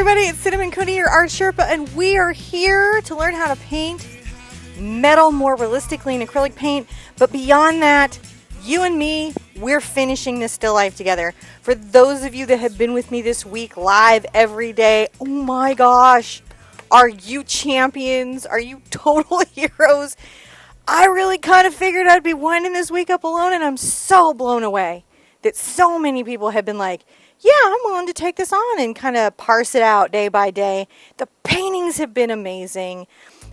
everybody, it's Cinnamon Cootie, your art Sherpa, and we are here to learn how to paint metal more realistically in acrylic paint. But beyond that, you and me, we're finishing this still life together. For those of you that have been with me this week live every day, oh my gosh, are you champions? Are you total heroes? I really kind of figured I'd be winding this week up alone, and I'm so blown away that so many people have been like, yeah, I'm willing to take this on and kind of parse it out day by day. The paintings have been amazing.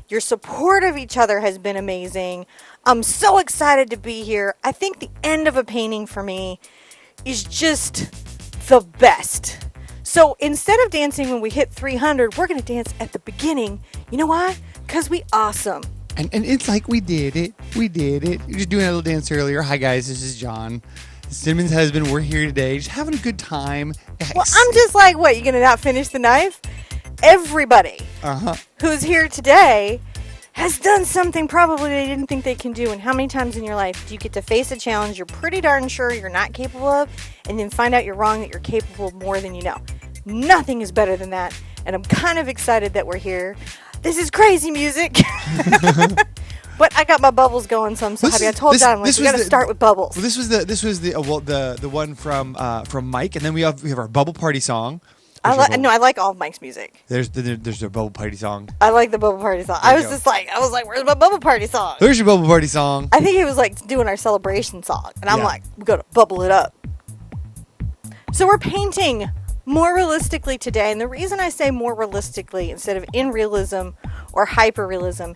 Your support of each other has been amazing. I'm so excited to be here. I think the end of a painting for me is just the best. So instead of dancing when we hit 300, we're going to dance at the beginning. You know why? Because we awesome. And it's like we did it. We did it. You're just doing a little dance earlier. Hi, guys. This is John. Cinnamon's husband. We're here today just having a good time. Well, I'm just like, what, you going to not finish the knife? Everybody who's here today has done something probably they didn't think they can do. And how many times in your life do you get to face a challenge you're pretty darn sure you're not capable of, and then find out you're wrong, that you're capable of more than you know? Nothing is better than that. And I'm kind of excited that we're here. This is crazy music. But I got my bubbles going, so I'm so happy. I told John, we got to start with bubbles. Well, this was the one from Mike, and then we have our bubble party song. I like all of Mike's music. There's their bubble party song. I like the bubble party song. I was like, where's my bubble party song? There's your bubble party song. I think he was like doing our celebration song, and I'm like, we got to bubble it up. So we're painting more realistically today, and the reason I say more realistically instead of in realism or hyper realism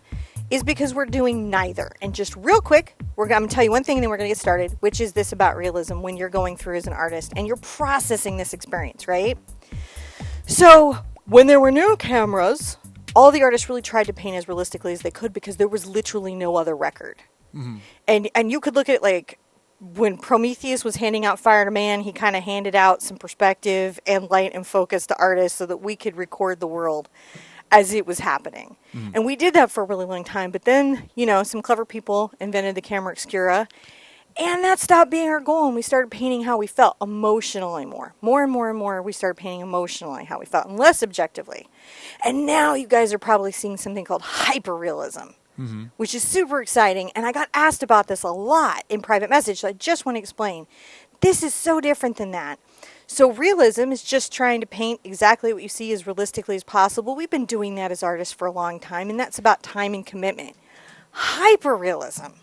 is because we're doing neither. And just real quick, I'm going to tell you one thing and then we're going to get started, which is this about realism when you're going through as an artist and you're processing this experience, right? So when there were no cameras, all the artists really tried to paint as realistically as they could because there was literally no other record. Mm-hmm. And you could look at it like when Prometheus was handing out fire to man, he kind of handed out some perspective and light and focus to artists so that we could record the world as it was happening. Mm. And we did that for a really long time. But then, some clever people invented the camera obscura. And that stopped being our goal. And we started painting how we felt emotionally more. More and more and more, we started painting emotionally how we felt and less objectively. And now you guys are probably seeing something called hyperrealism, which is super exciting. And I got asked about this a lot in private message. So I just want to explain. This is so different than that. So realism is just trying to paint exactly what you see as realistically as possible. We've been doing that as artists for a long time, and that's about time and commitment. Hyperrealism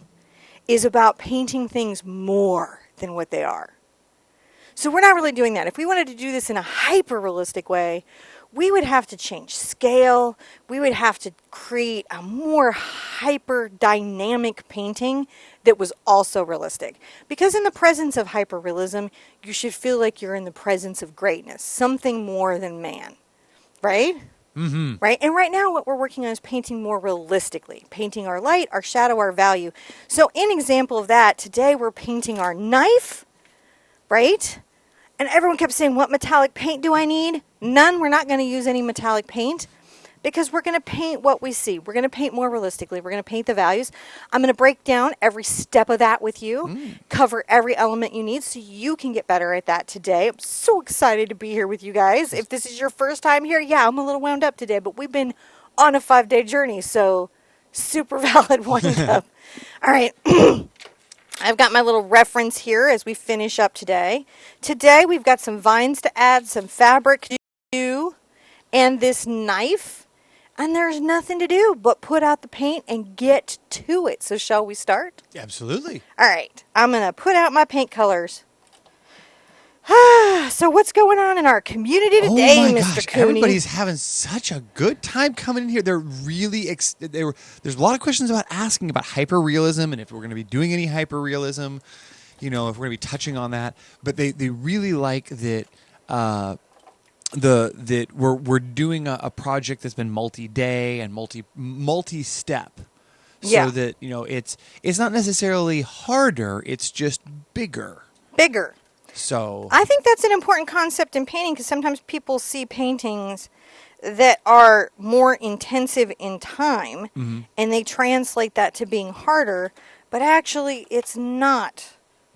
is about painting things more than what they are. So we're not really doing that. If we wanted to do this in a hyper-realistic way, we would have to change scale. We would have to create a more hyper-dynamic painting that was also realistic. Because in the presence of hyper-realism, you should feel like you're in the presence of greatness, something more than man, right? Mm-hmm. Right? And right now what we're working on is painting more realistically, painting our light, our shadow, our value. So an example of that, today we're painting our knife, right? And everyone kept saying, what metallic paint do I need? None. We're not going to use any metallic paint because we're going to paint what we see. We're going to paint more realistically. We're going to paint the values. I'm going to break down every step of that with you, cover every element you need so you can get better at that today. I'm so excited to be here with you guys. If this is your first time here, I'm a little wound up today, but we've been on a 5-day journey, so super valid wind up. All right. I've got my little reference here as we finish up today. Today we've got some vines to add, some fabric to do, and this knife. And there's nothing to do but put out the paint and get to it. So shall we start? Absolutely. All right. I'm going to put out my paint colors. So what's going on in our community today, oh my Mr. gosh, Cooney? Everybody's having such a good time coming in here. They're really there's a lot of questions about asking about hyperrealism and if we're going to be doing any hyperrealism, if we're going to be touching on that. But they really like that that we're doing a project that's been multi-day and multi-step. So that it's not necessarily harder, it's just bigger. Bigger. So I think that's an important concept in painting because sometimes people see paintings that are more intensive in time and they translate that to being harder, but actually it's not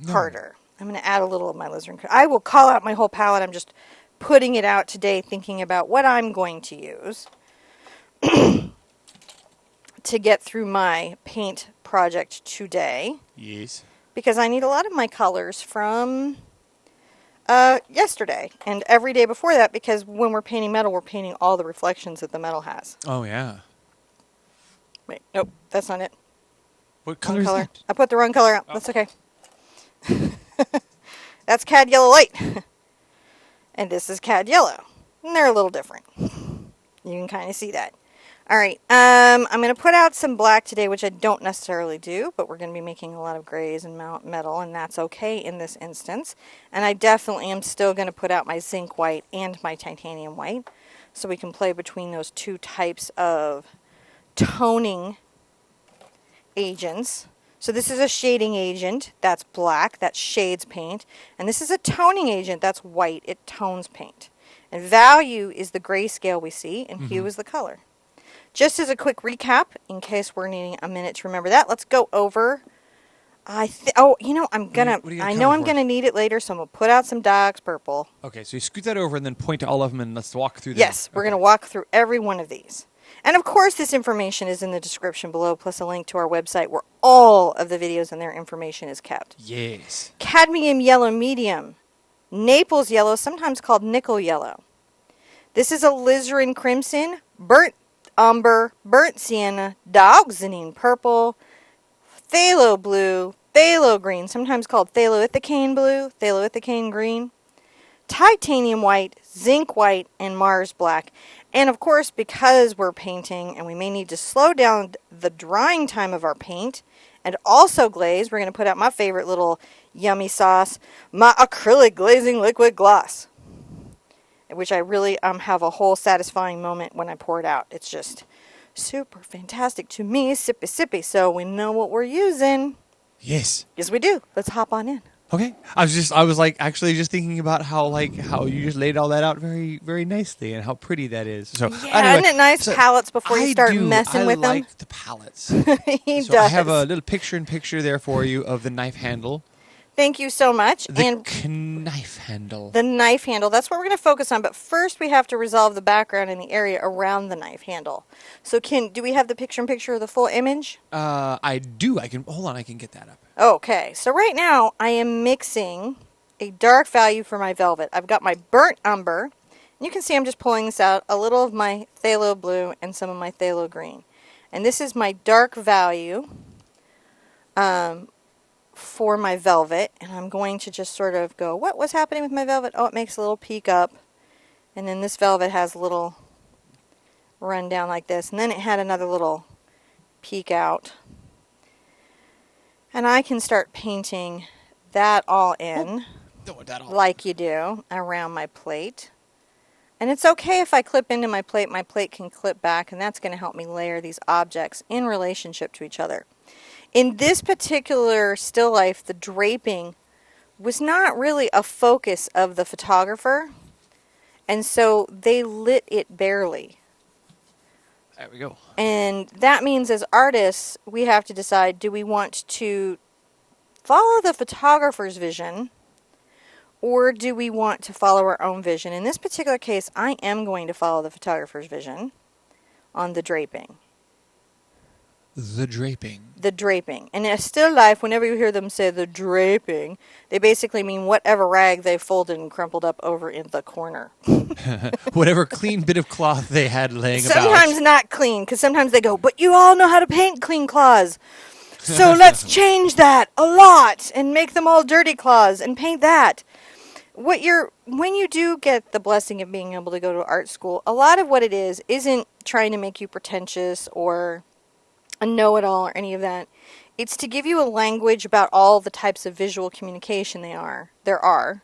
harder. I'm going to add a little of my alizarin. I will call out my whole palette. I'm just putting it out today, thinking about what I'm going to use to get through my paint project today. Yes. Because I need a lot of my colors from yesterday and every day before that, because when we're painting metal, we're painting all the reflections that the metal has. Oh, yeah. Wait, nope, that's not it. What color Wrong is color. that? I put the wrong color out. Oh. That's okay. That's cad yellow light. And this is cad yellow. And they're a little different. You can kind of see that. All right, I'm going to put out some black today, which I don't necessarily do, but we're going to be making a lot of grays and metal, and that's okay in this instance. And I definitely am still going to put out my zinc white and my titanium white, so we can play between those two types of toning agents. So this is a shading agent, that's black, that shades paint, and this is a toning agent, that's white, it tones paint. And value is the grayscale we see, and hue is the color. Just as a quick recap, in case we're needing a minute to remember that, let's go over. I know I'm gonna need it later, so I'm gonna put out some Diox purple. Okay, so you scoot that over and then point to all of them, and let's walk through them. Yes, we're gonna walk through every one of these. And of course, this information is in the description below, plus a link to our website where all of the videos and their information is kept. Yes. Cadmium yellow medium, Naples yellow, sometimes called nickel yellow. This is Alizarin crimson, burnt umber, burnt sienna, dioxazine purple, phthalo blue, phthalo green, sometimes called phthaloithacane blue, phthaloithacane green, titanium white, zinc white, and Mars black. And of course, because we're painting and we may need to slow down the drying time of our paint and also glaze, we're going to put out my favorite little yummy sauce, my acrylic glazing liquid gloss, which I really have a whole satisfying moment when I pour it out. It's just super fantastic to me, sippy sippy. So we know what we're using. Yes. Yes, we do. Let's hop on in. Okay. I was like actually just thinking about how you just laid all that out very, very nicely and how pretty that is. So Yeah, anyway, isn't it nice palettes before you start messing with them? I like the palettes. He so does. I have a little picture-in-picture there for you of the knife handle. Thank you so much. The knife handle. The knife handle, that's what we're going to focus on. But first we have to resolve the background in the area around the knife handle. So do we have the picture-in-picture of the full image? I do. I can get that up. Okay, so right now I am mixing a dark value for my velvet. I've got my burnt umber. And you can see I'm just pulling this out, a little of my phthalo blue and some of my phthalo green. And this is my dark value for my velvet. And I'm going to just sort of go, what was happening with my velvet? Oh, it makes a little peak up. And then this velvet has a little run down like this. And then it had another little peek out. And I can start painting that all in, like you do, around my plate. And it's okay if I clip into my plate can clip back, and that's going to help me layer these objects in relationship to each other. In this particular still life, the draping was not really a focus of the photographer, and so they lit it barely. There we go. And that means as artists, we have to decide, do we want to follow the photographer's vision, or do we want to follow our own vision? In this particular case, I am going to follow the photographer's vision on the draping. The draping. The draping. And in a still life, whenever you hear them say the draping, they basically mean whatever rag they folded and crumpled up over in the corner. Whatever clean bit of cloth they had laying about. Sometimes not clean, because sometimes they go, but you all know how to paint clean cloths. So let's change that a lot and make them all dirty cloths and paint that. When you do get the blessing of being able to go to art school, a lot of what it is isn't trying to make you pretentious or a know-it-all or any of that. It's to give you a language about all the types of visual communication there are,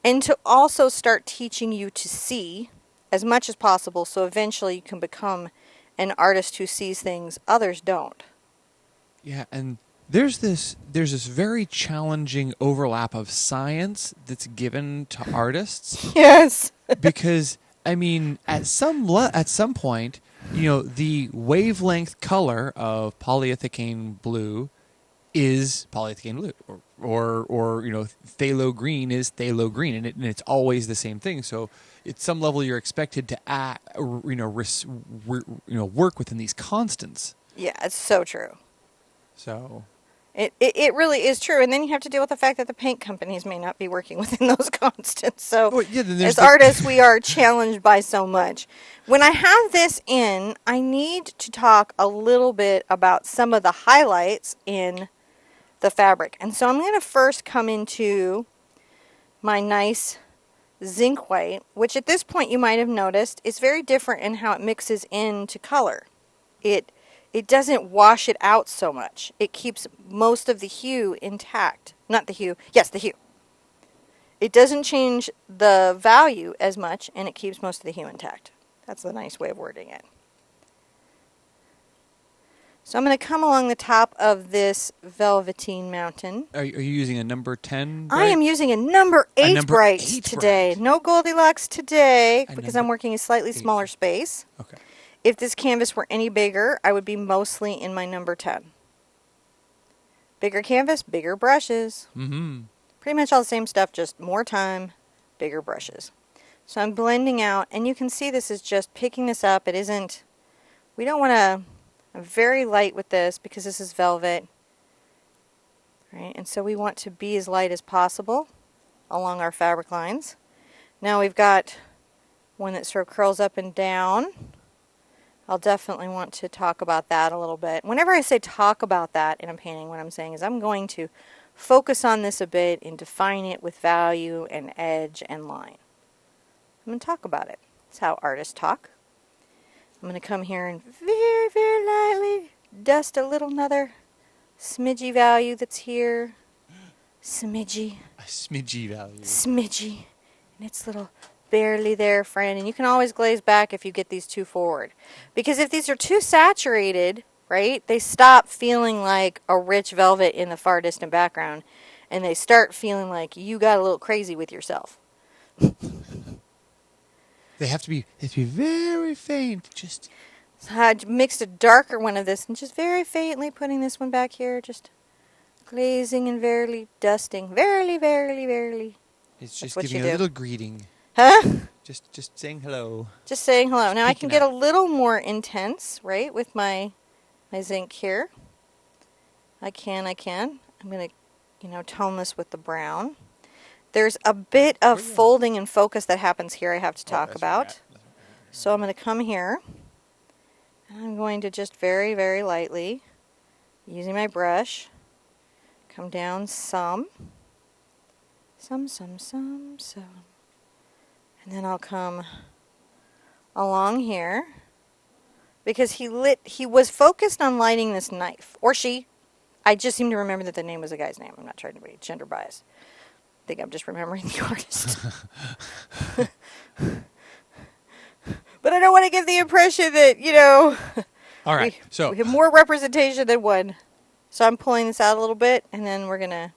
and to also start teaching you to see as much as possible, so eventually you can become an artist who sees things others don't. Yeah, and there's this very challenging overlap of science that's given to artists. Yes. Because I mean, at some point, the wavelength color of polyethylene blue is polyethylene blue, or phthalo green is phthalo green, and it's always the same thing. So at some level, you're expected to work within these constants. Yeah, it's so true. So It really is true. And then you have to deal with the fact that the paint companies may not be working within those constants. So then as artists, we are challenged by so much. When I have this in, I need to talk a little bit about some of the highlights in the fabric. And so I'm going to first come into my nice zinc white, which at this point you might have noticed is very different in how it mixes into color. It doesn't wash it out so much. It keeps most of the hue intact. Not the hue. Yes, the hue. It doesn't change the value as much, and it keeps most of the hue intact. That's the nice way of wording it. So I'm going to come along the top of this velveteen mountain. Are you using a number 10? I am using a number 8 bright today. No Goldilocks today because I'm working a slightly smaller space. Okay. If this canvas were any bigger, I would be mostly in my number 10. Bigger canvas, bigger brushes. Mm-hmm. Pretty much all the same stuff, just more time, bigger brushes. So I'm blending out, and you can see this is just picking this up. It isn't, we don't want to, I'm very light with this because this is velvet. Right, and so we want to be as light as possible along our fabric lines. Now we've got one that sort of curls up and down. I'll definitely want to talk about that a little bit. Whenever I say talk about that in a painting, what I'm saying is I'm going to focus on this a bit and define it with value and edge and line. I'm going to talk about it. That's how artists talk. I'm going to come here and very, very lightly dust a little another smidgy value that's here. Smidgy. A smidgy value. Smidgy. And it's little barely there, friend. And you can always glaze back if you get these too forward. Because if these are too saturated, right, they stop feeling like a rich velvet in the far distant background. And they start feeling like you got a little crazy with yourself. They have to be very faint. Just. So I mixed a darker one of this and just very faintly putting this one back here. Just glazing and verily dusting. Verily, verily, verily. It's just giving a little greeting. Huh? Just saying hello. Just saying hello. Now I can get a little more intense, right, with my zinc here. I can. I'm going to, tone this with the brown. There's a bit of folding and focus that happens here I have to talk about. So I'm going to come here, and I'm going to just very, very lightly, using my brush, come down some. And then I'll come along here, because he was focused on lighting this knife, or she. I just seem to remember that the name was a guy's name. I'm not trying to be gender biased. I think I'm just remembering the artist. But I don't want to give the impression that, All right, we have more representation than one. So I'm pulling this out a little bit, and then we're going to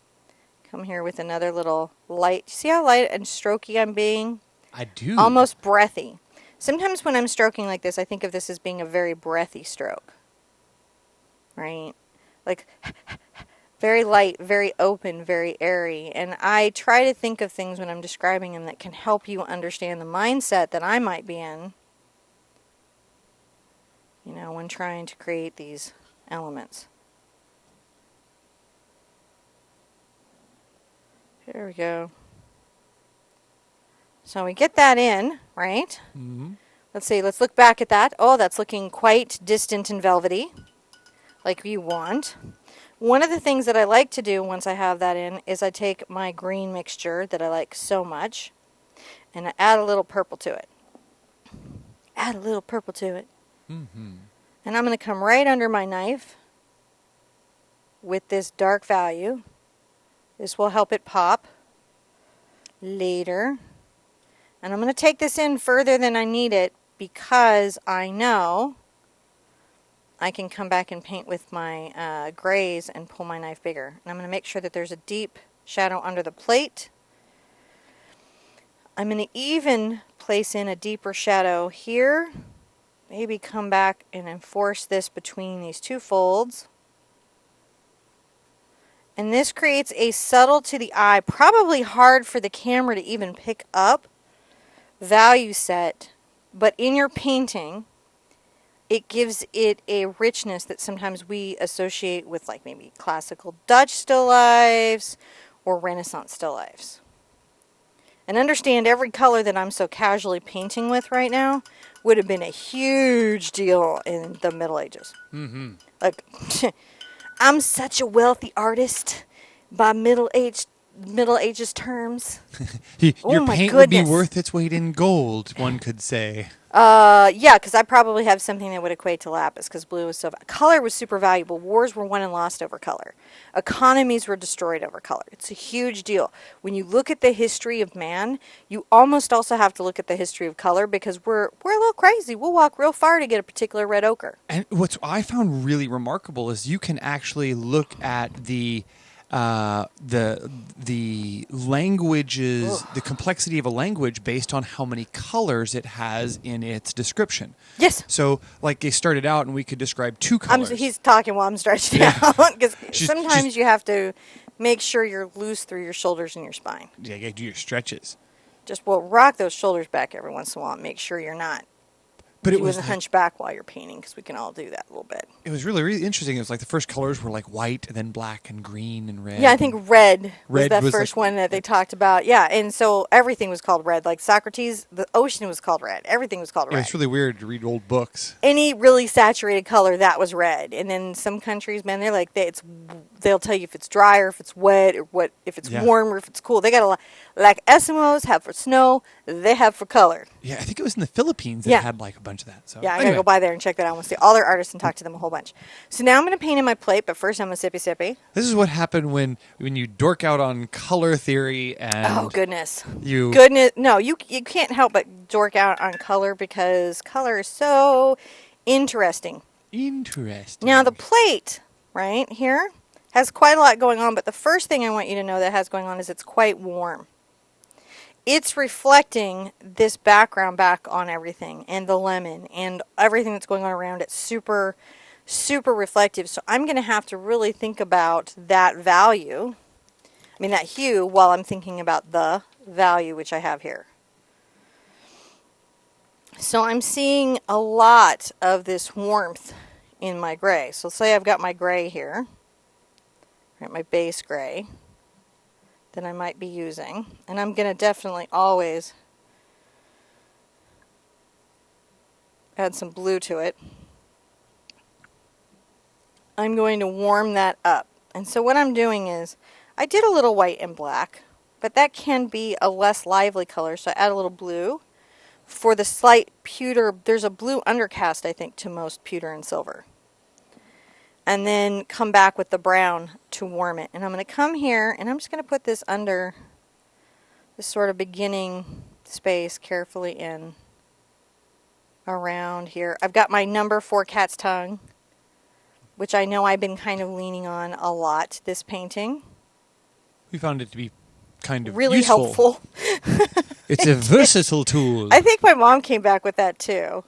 come here with another little light. See how light and strokey I'm being? I do. Almost breathy. Sometimes when I'm stroking like this, I think of this as being a very breathy stroke. Right? Like, very light, very open, very airy. And I try to think of things when I'm describing them that can help you understand the mindset that I might be in, when trying to create these elements. Here we go. So we get that in, right? Mm-hmm. Let's see, let's look back at that. Oh, that's looking quite distant and velvety, like you want. One of the things that I like to do once I have that in is I take my green mixture that I like so much and I add a little purple to it. Add a little purple to it. Mm-hmm. And I'm going to come right under my knife with this dark value. This will help it pop later. And I'm going to take this in further than I need it because I know I can come back and paint with my grays and pull my knife bigger. And I'm going to make sure that there's a deep shadow under the plate. I'm going to even place in a deeper shadow here. Maybe come back and enforce this between these two folds. And this creates a subtle to the eye, probably hard for the camera to even pick up, value set. But in your painting, it gives it a richness that sometimes we associate with like maybe classical Dutch still lifes or Renaissance still lifes. And understand every color that I'm so casually painting with right now would have been a huge deal in the Middle Ages. Mm-hmm. Like, I'm such a wealthy artist by Middle Ages terms. Your my paint would be goodness. worth its weight in gold, one could say. Yeah, because I probably have something that would equate to lapis, because blue was color was super valuable. Wars were won and lost over color. Economies were destroyed over color. It's a huge deal. When you look at the history of man, you almost also have to look at the history of color, because we're a little crazy. We'll walk real far to get a particular red ochre. And what I found really remarkable is you can actually look at the languages, the complexity of a language based on how many colors it has in its description. Yes. So, like, they started out and we could describe two colors. He's talking while I'm stretched out, because sometimes you have to make sure you're loose through your shoulders and your spine. Yeah, you gotta do your stretches. Just rock those shoulders back every once in a while and make sure you're not. But you it was wouldn't hunch back while you're painting, because we can all do that a little bit. It was really, really interesting. It was like the first colors were like white and then black and green and red. Yeah, I think red was that was first like, one that they talked about. Yeah, and so everything was called red. Like Socrates, the ocean was called red. Everything was called red. It's really weird to read old books. Any really saturated color, that was red. And then some countries, man, they're like, they'll tell you if it's dry or if it's wet or if it's warm or if it's cool. They got a lot. Like Eskimos have for snow, they have for color. Yeah, I think it was in the Philippines that had like a bunch of that. So yeah, I gotta go by there and check that out. I want to see all their artists and talk to them a whole bunch. So now I'm gonna paint in my plate, but first I'm gonna sippy. This is what happened when you dork out on color theory and oh goodness, you no, you can't help but dork out on color, because color is so interesting. Now the plate right here has quite a lot going on, but the first thing I want you to know that has going on is it's quite warm. It's reflecting this background back on everything, and the lemon and everything that's going on around it. Super, super reflective. So I'm going to have to really think about that value, that hue, while I'm thinking about the value which I have here. So I'm seeing a lot of this warmth in my gray. So say I've got my gray here, right, my base gray that I might be using, and I'm going to definitely always add some blue to it. I'm going to warm that up. And so what I'm doing is, I did a little white and black, but that can be a less lively color, so I add a little blue. For the slight pewter, there's a blue undercast, I think, to most pewter and silver. And then come back with the brown to warm it. And I'm going to come here, and I'm just going to put this under this sort of beginning space carefully in around here. I've got my number 4 cat's tongue, which I know I've been kind of leaning on a lot this painting. We found it to be kind of really useful. Helpful. It's a versatile tool. I think my mom came back with that too,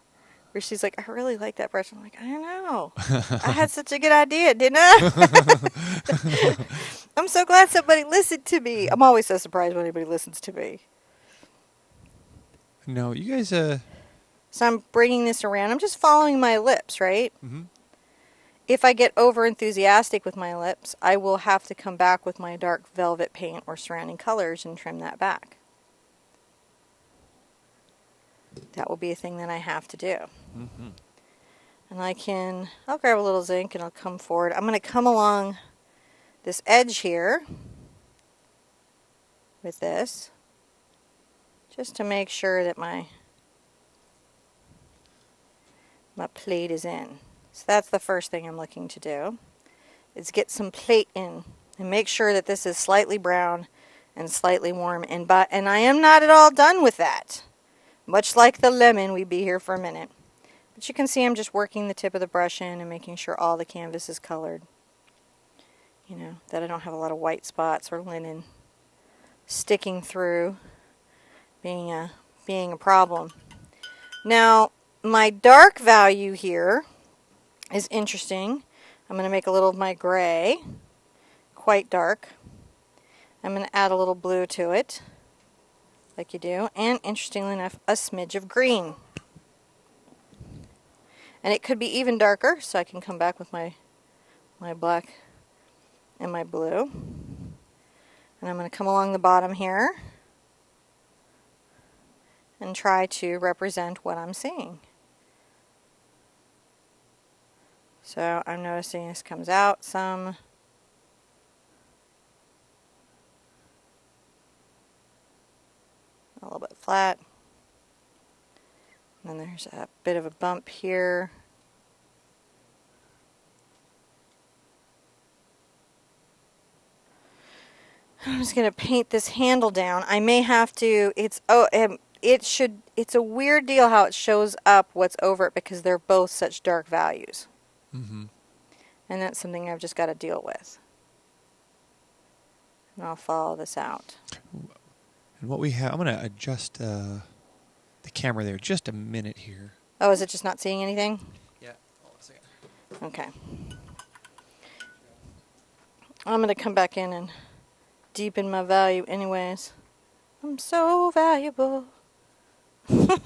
where she's like, I really like that brush. I'm like, I don't know. I had such a good idea, didn't I? I'm so glad somebody listened to me. I'm always so surprised when anybody listens to me. No, you guys... So I'm bringing this around. I'm just following my lips, right? Mm-hmm. If I get over enthusiastic with my lips, I will have to come back with my dark velvet paint or surrounding colors and trim that back. That will be a thing that I have to do. Mm-hmm. And I'll grab a little zinc and I'll come forward. I'm going to come along this edge here with this, just to make sure that my plate is in. So that's the first thing I'm looking to do, is get some plate in and make sure that this is slightly brown and slightly warm. And I am not at all done with that. Much like the lemon, we'd be here for a minute. But you can see I'm just working the tip of the brush in and making sure all the canvas is colored. You know, that I don't have a lot of white spots or linen sticking through, being a problem. Now, my dark value here is interesting. I'm going to make a little of my gray quite dark. I'm going to add a little blue to it, like you do, and interestingly enough, a smidge of green. And it could be even darker, so I can come back with my black and my blue. And I'm going to come along the bottom here and try to represent what I'm seeing. So I'm noticing this comes out some. A little bit flat. And then there's a bit of a bump here. I'm just going to paint this handle down. I may have to, it's a weird deal how it shows up what's over it because they're both such dark values. Mm-hmm. And that's something I've just got to deal with. And I'll follow this out. And what we have, I'm going to adjust the camera there just a minute here. Oh, is it just not seeing anything? Yeah. Hold on a second. Okay. I'm going to come back in and deepen my value anyways. I'm so valuable. Right.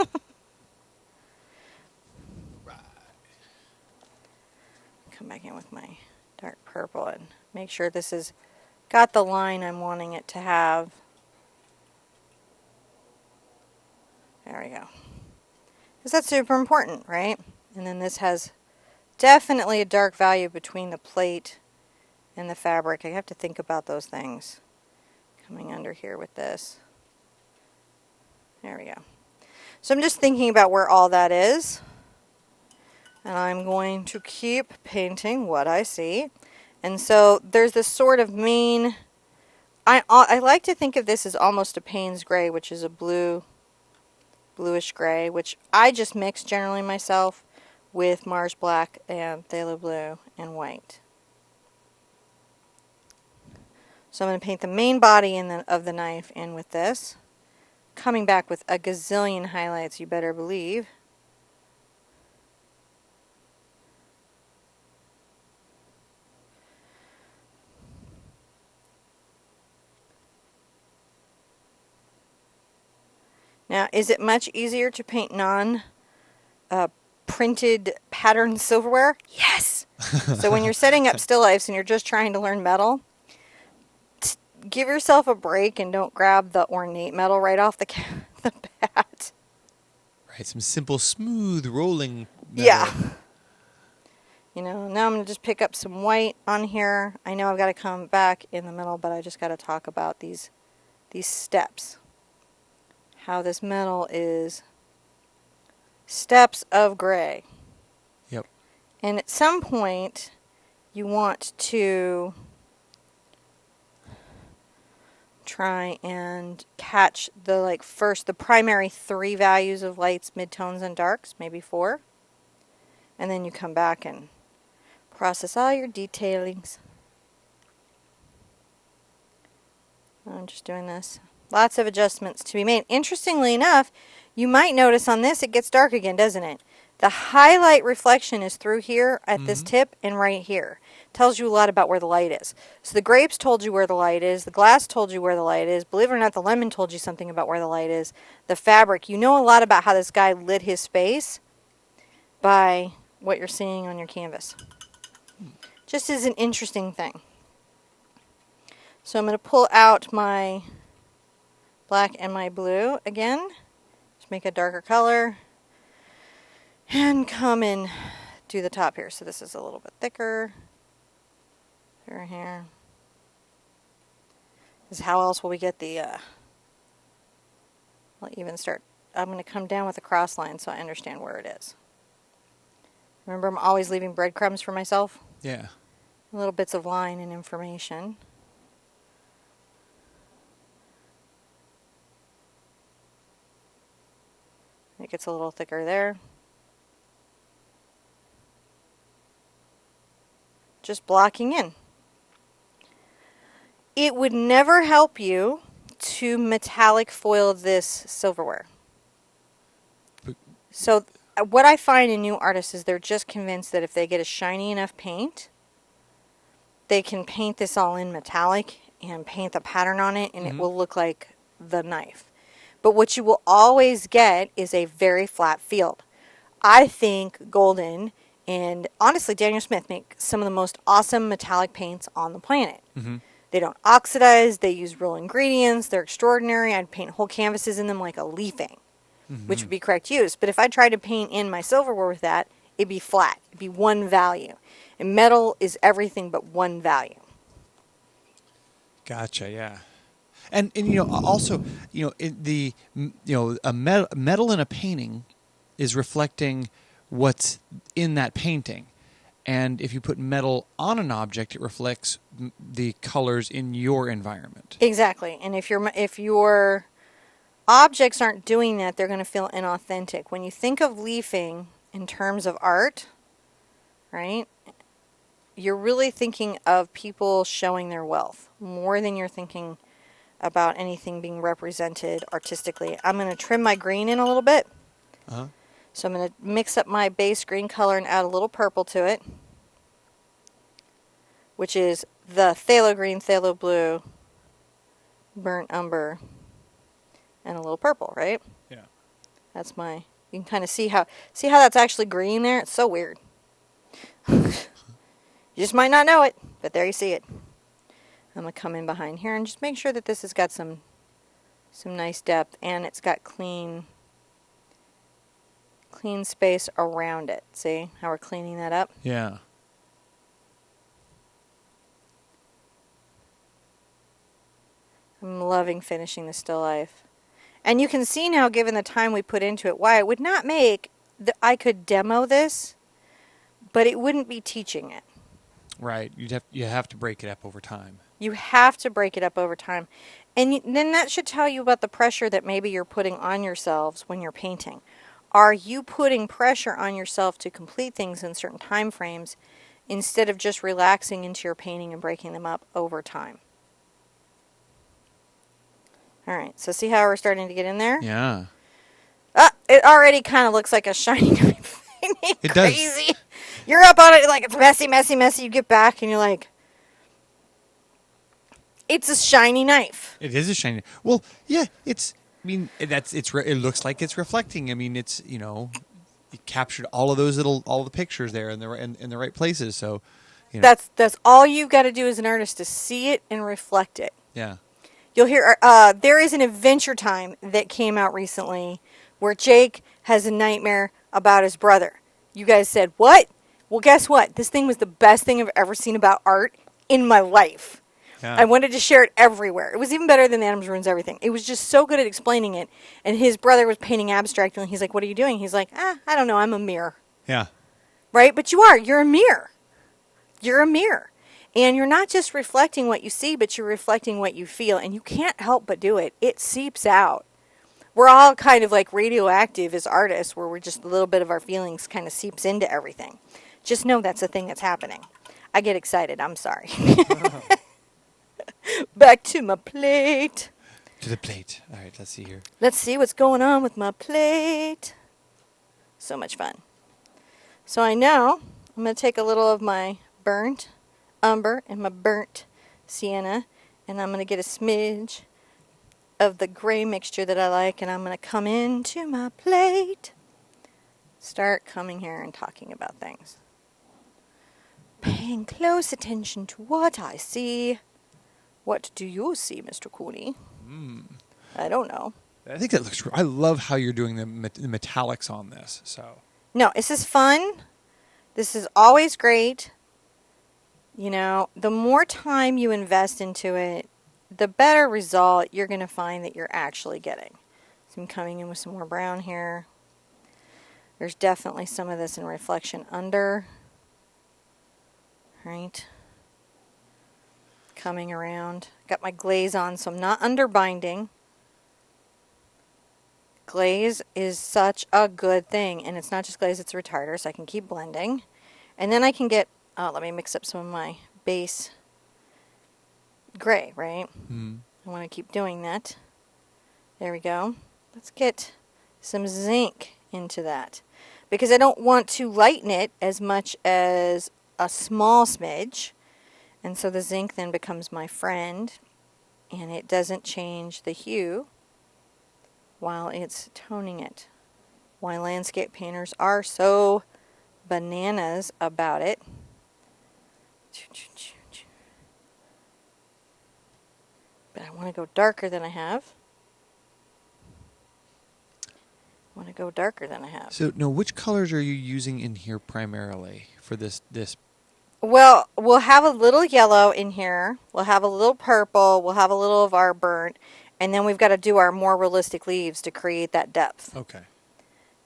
Come back in with my dark purple and make sure this has got the line I'm wanting it to have. There we go. Because that's super important, right? And then this has definitely a dark value between the plate and the fabric. I have to think about those things. Coming under here with this. There we go. So I'm just thinking about where all that is. And I'm going to keep painting what I see. And so there's this sort of main... I like to think of this as almost a Payne's gray, which is a bluish gray, which I just mix generally myself with Mars black and phthalo blue and white. So I'm going to paint the main body of the knife in with this. Coming back with a gazillion highlights, you better believe. Now, is it much easier to paint non-printed pattern silverware? Yes! So when you're setting up still lifes and you're just trying to learn metal, give yourself a break and don't grab the ornate metal right off the bat. Right, some simple, smooth, rolling metal. Yeah. You know, now I'm going to just pick up some white on here. I know I've got to come back in the middle, but I just got to talk about these steps. How this metal is steps of gray. Yep. And at some point, you want to try and catch the primary 3 values of lights, midtones, and darks, maybe 4. And then you come back and process all your detailings. I'm just doing this. Lots of adjustments to be made. Interestingly enough, you might notice on this it gets dark again, doesn't it? The highlight reflection is through here at this tip and right here. Tells you a lot about where the light is. So the grapes told you where the light is. The glass told you where the light is. Believe it or not, the lemon told you something about where the light is. The fabric, you know a lot about how this guy lit his space by what you're seeing on your canvas. Just as an interesting thing. So I'm going to pull out my black and my blue again. Just make a darker color. And come and do the top here. So this is a little bit thicker. Here. Because how else will we get the... I'll even start... I'm going to come down with a cross line so I understand where it is. Remember, I'm always leaving breadcrumbs for myself? Yeah. Little bits of line and information. It gets a little thicker there. Just blocking in. It would never help you to metallic foil this silverware. So what I find in new artists is they're just convinced that if they get a shiny enough paint, they can paint this all in metallic and paint the pattern on it, and it will look like the knife. But what you will always get is a very flat field. I think Golden and honestly Daniel Smith make some of the most awesome metallic paints on the planet. They don't oxidize, they use real ingredients, they're extraordinary. I'd paint whole canvases in them like a leafing, which would be correct use. But if I tried to paint in my silverware with that, it'd be flat. It'd be one value. And metal is everything but one value. Gotcha. Yeah. And also, a metal in a painting is reflecting what's in that painting. And if you put metal on an object, it reflects the colors in your environment. Exactly. And if your objects aren't doing that, they're going to feel inauthentic. When you think of leafing in terms of art, right, you're really thinking of people showing their wealth more than you're thinking about anything being represented artistically. I'm going to trim my green in a little bit. So I'm going to mix up my base green color and add a little purple to it, which is the phthalo green, phthalo blue, burnt umber, and a little purple, right? Yeah. That's my, you can kind of see how that's actually green there. It's so weird. You just might not know it, but there you see it. I'm going to come in behind here and just make sure that this has got some nice depth and it's got clean space around it. See how we're cleaning that up? Yeah. I'm loving finishing the still life. And you can see now, given the time we put into it, why it would not make, I could demo this, but it wouldn't be teaching it. Right. You have to break it up over time. You have to break it up over time. And then that should tell you about the pressure that maybe you're putting on yourselves when you're painting. Are you putting pressure on yourself to complete things in certain time frames instead of just relaxing into your painting and breaking them up over time? All right, so see how we're starting to get in there? Yeah. It already kind of looks like a shiny knife. It crazy. does. You're up on it like it's messy, messy, messy. You get back and you're like, it's a shiny knife. It is a shiny. Well, yeah, it looks like it's reflecting. I mean, it's, it captured all of all the pictures there in the right places. So, That's all you've got to do as an artist to see it and reflect it. Yeah. You'll hear, there is an Adventure Time that came out recently where Jake has a nightmare about his brother. You guys said, what? Well, guess what? This thing was the best thing I've ever seen about art in my life. Yeah. I wanted to share it everywhere. It was even better than The Adams Ruins Everything. It was just so good at explaining it. And his brother was painting abstract, and he's like, what are you doing? He's like, I don't know, I'm a mirror. Yeah. Right? But you're a mirror. You're a mirror. And you're not just reflecting what you see, but you're reflecting what you feel. And you can't help but do it. It seeps out. We're all kind of like radioactive as artists, where we're just a little bit of our feelings kind of seeps into everything. Just know that's a thing that's happening. I get excited. I'm sorry. Back to my plate. To the plate. All right, let's see here. Let's see what's going on with my plate. So much fun. So I know I'm going to take a little of my burnt umber and my burnt sienna, and I'm going to get a smidge of the gray mixture that I like, and I'm going to come into my plate. Start coming here and talking about things. Paying close attention to what I see. What do you see, Mr. Cooney? I don't know. I think that looks. I love how you're doing the metallics on this. So. No, this is fun. This is always great. The more time you invest into it, the better result you're going to find that you're actually getting. So I'm coming in with some more brown here. There's definitely some of this in reflection under. Right. Coming around. Got my glaze on, so I'm not underbinding. Glaze is such a good thing, and it's not just glaze, it's a retarder, so I can keep blending. And then I can get, let me mix up some of my base gray, right? I want to keep doing that. There we go. Let's get some zinc into that, because I don't want to lighten it as much as a small smidge. And so the zinc then becomes my friend, and it doesn't change the hue while it's toning it. Why landscape painters are so bananas about it. But I want to go darker than I have. So, no, which colors are you using in here primarily for this? Well, we'll have a little yellow in here. We'll have a little purple. We'll have a little of our burnt. And then we've got to do our more realistic leaves to create that depth. Okay.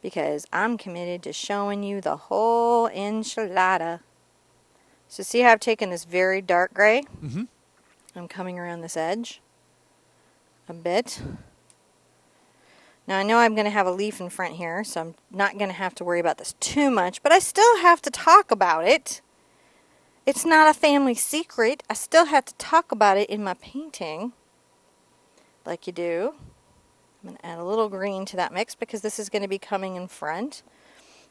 Because I'm committed to showing you the whole enchilada. So see how I've taken this very dark gray? Mm-hmm. I'm coming around this edge a bit. Now I know I'm going to have a leaf in front here, so I'm not going to have to worry about this too much, but I still have to talk about it. It's not a family secret. I still have to talk about it in my painting, like you do. I'm going to add a little green to that mix because this is going to be coming in front,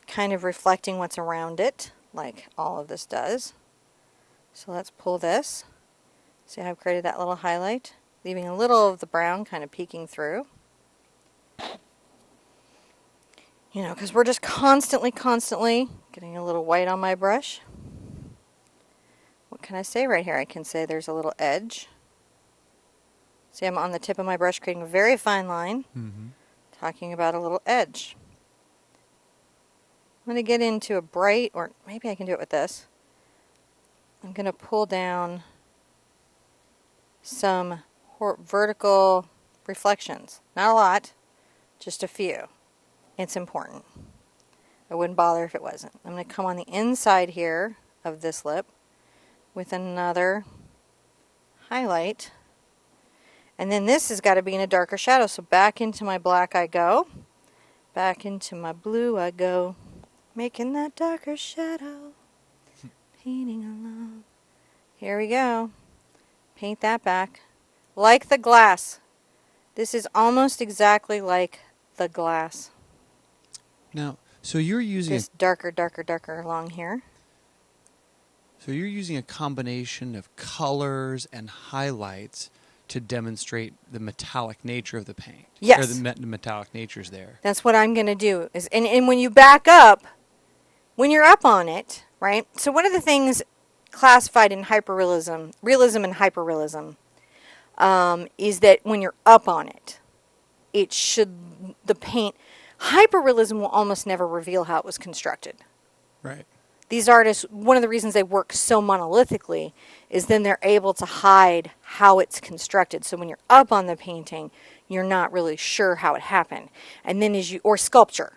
kind of reflecting what's around it, like all of this does. So let's pull this. See how I've created that little highlight, leaving a little of the brown kind of peeking through. You know, because we're just constantly getting a little white on my brush. What can I say right here? I can say there's a little edge. See, I'm on the tip of my brush creating a very fine line, talking about a little edge. I'm going to get into a bright, or maybe I can do it with this. I'm going to pull down some vertical reflections. Not a lot, just a few. It's important. I wouldn't bother if it wasn't. I'm going to come on the inside here of this lip with another highlight. And then this has got to be in a darker shadow. So back into my black I go. Back into my blue I go. Making that darker shadow. Painting alone. Here we go. Paint that back. Like the glass. This is almost exactly like the glass. Now, so you're using Just darker along here. So you're using a combination of colors and highlights to demonstrate the metallic nature of the paint. Yes. Or the metallic nature's there. That's what I'm going to do. And when you back up, when you're up on it, right? So one of the things classified in hyperrealism, realism and hyperrealism, is that when you're up on it, the paint, hyperrealism will almost never reveal how it was constructed. Right. These artists, one of the reasons they work so monolithically is then they're able to hide how it's constructed. So when you're up on the painting, you're not really sure how it happened. And then or sculpture,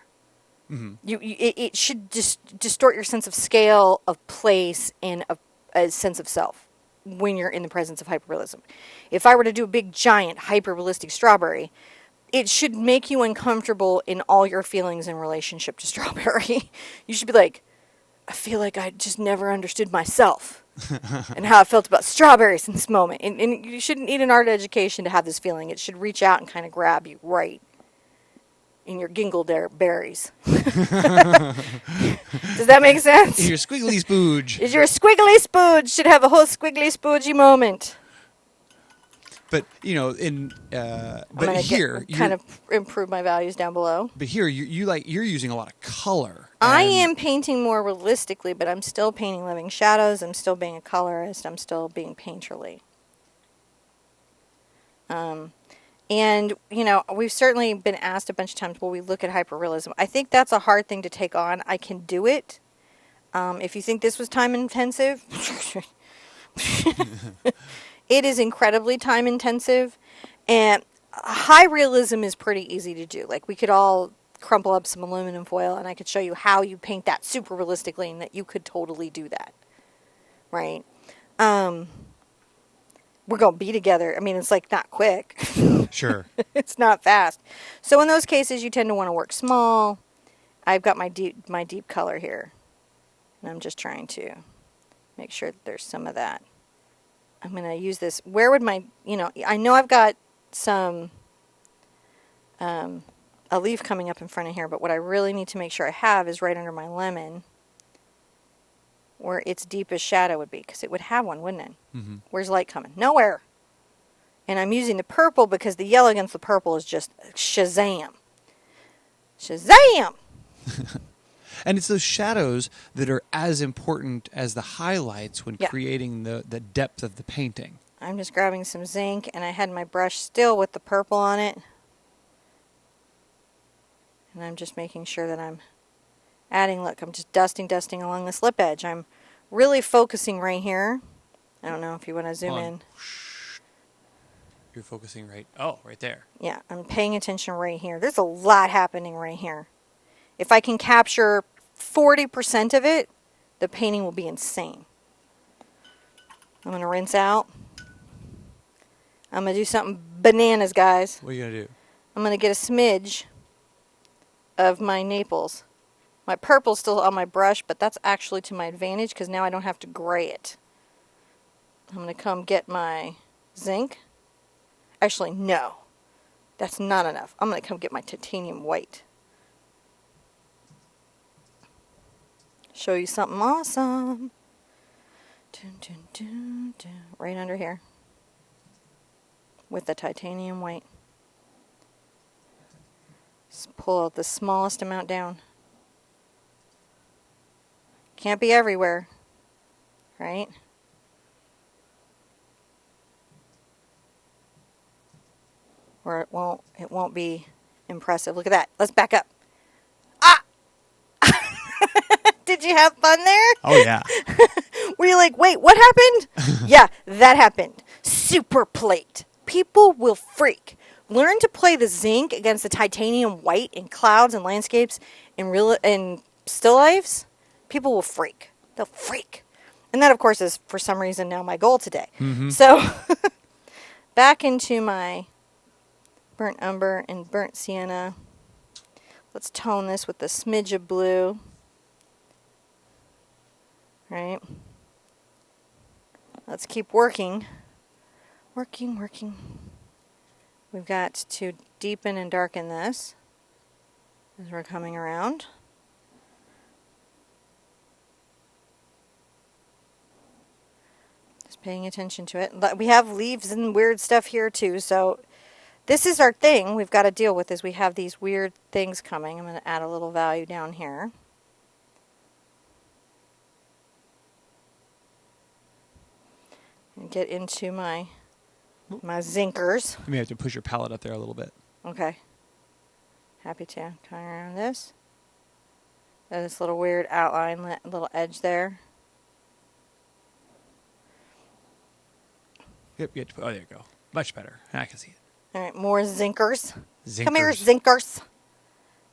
it should just distort your sense of scale, of place, and a sense of self when you're in the presence of hyperrealism. If I were to do a big, giant, hyperrealistic strawberry, it should make you uncomfortable in all your feelings in relationship to strawberry. You should be like, I feel like I just never understood myself and how I felt about strawberries in this moment. And you shouldn't need an art education to have this feeling. It should reach out and kind of grab you right in your berries. Does that make sense? Your squiggly spooge. Is your squiggly spooge should have a whole squiggly spoogey moment. But but here kind of improve my values down below. But here you're using a lot of color. I am painting more realistically, but I'm still painting living shadows. I'm still being a colorist. I'm still being painterly. And we've certainly been asked a bunch of times, will we look at hyperrealism? I think that's a hard thing to take on. I can do it. If you think this was time intensive. It is incredibly time intensive, and high realism is pretty easy to do. Like, we could all crumple up some aluminum foil and I could show you how you paint that super realistically and that you could totally do that. Right? We're going to be together. I mean, it's like not quick. Sure. It's not fast. So in those cases, you tend to want to work small. I've got my deep color here, and I'm just trying to make sure that there's some of that. I'm going to use this. Where would I know I've got some, a leaf coming up in front of here, but what I really need to make sure I have is right under my lemon. where its deepest shadow would be, because it would have one, wouldn't it? Where's light coming? Nowhere. And I'm using the purple because the yellow against the purple is just shazam. Shazam! And it's those shadows that are as important as the highlights when Yeah. creating the depth of the painting. I'm just grabbing some zinc, and I had my brush still with the purple on it. And I'm just making sure that I'm adding, look, I'm just dusting along this lip edge. I'm really focusing right here. I don't know if you want to zoom in. You're focusing right there. Yeah, I'm paying attention right here. There's a lot happening right here. If I can capture 40% of it, the painting will be insane. I'm going to rinse out. I'm going to do something bananas, guys. What are you going to do? I'm going to get a smidge of my Naples. My purple's still on my brush, but that's actually to my advantage because now I don't have to gray it. I'm going to come get my zinc. Actually, no. That's not enough. I'm going to come get my titanium white. Show you something awesome. Dun, dun, dun, dun. Right under here. With the titanium white. Just pull out the smallest amount down. Can't be everywhere, right? Or it won't be impressive. Look at that. Let's back up. Ah! Did you have fun there? Oh, yeah. Were you like, wait, what happened? Yeah, that happened. Super plate. People will freak. Learn to play the zinc against the titanium white in clouds and landscapes in still lifes. People will freak. They'll freak. And that, of course, is for some reason now my goal today. So back into my burnt umber and burnt sienna. Let's tone this with a smidge of blue. Right? Let's keep working. Working. We've got to deepen and darken this as we're coming around. Just paying attention to it. We have leaves and weird stuff here too, so this is our thing we've got to deal with is we have these weird things coming. I'm going to add a little value down here. And get into my zinkers. You may have to push your palette up there a little bit. Okay. Happy to. Coming around this. This little weird outline, little edge there. Yep, oh, there you go. Much better. I can see it. All right, more zinkers. Zinkers. Come here, zinkers.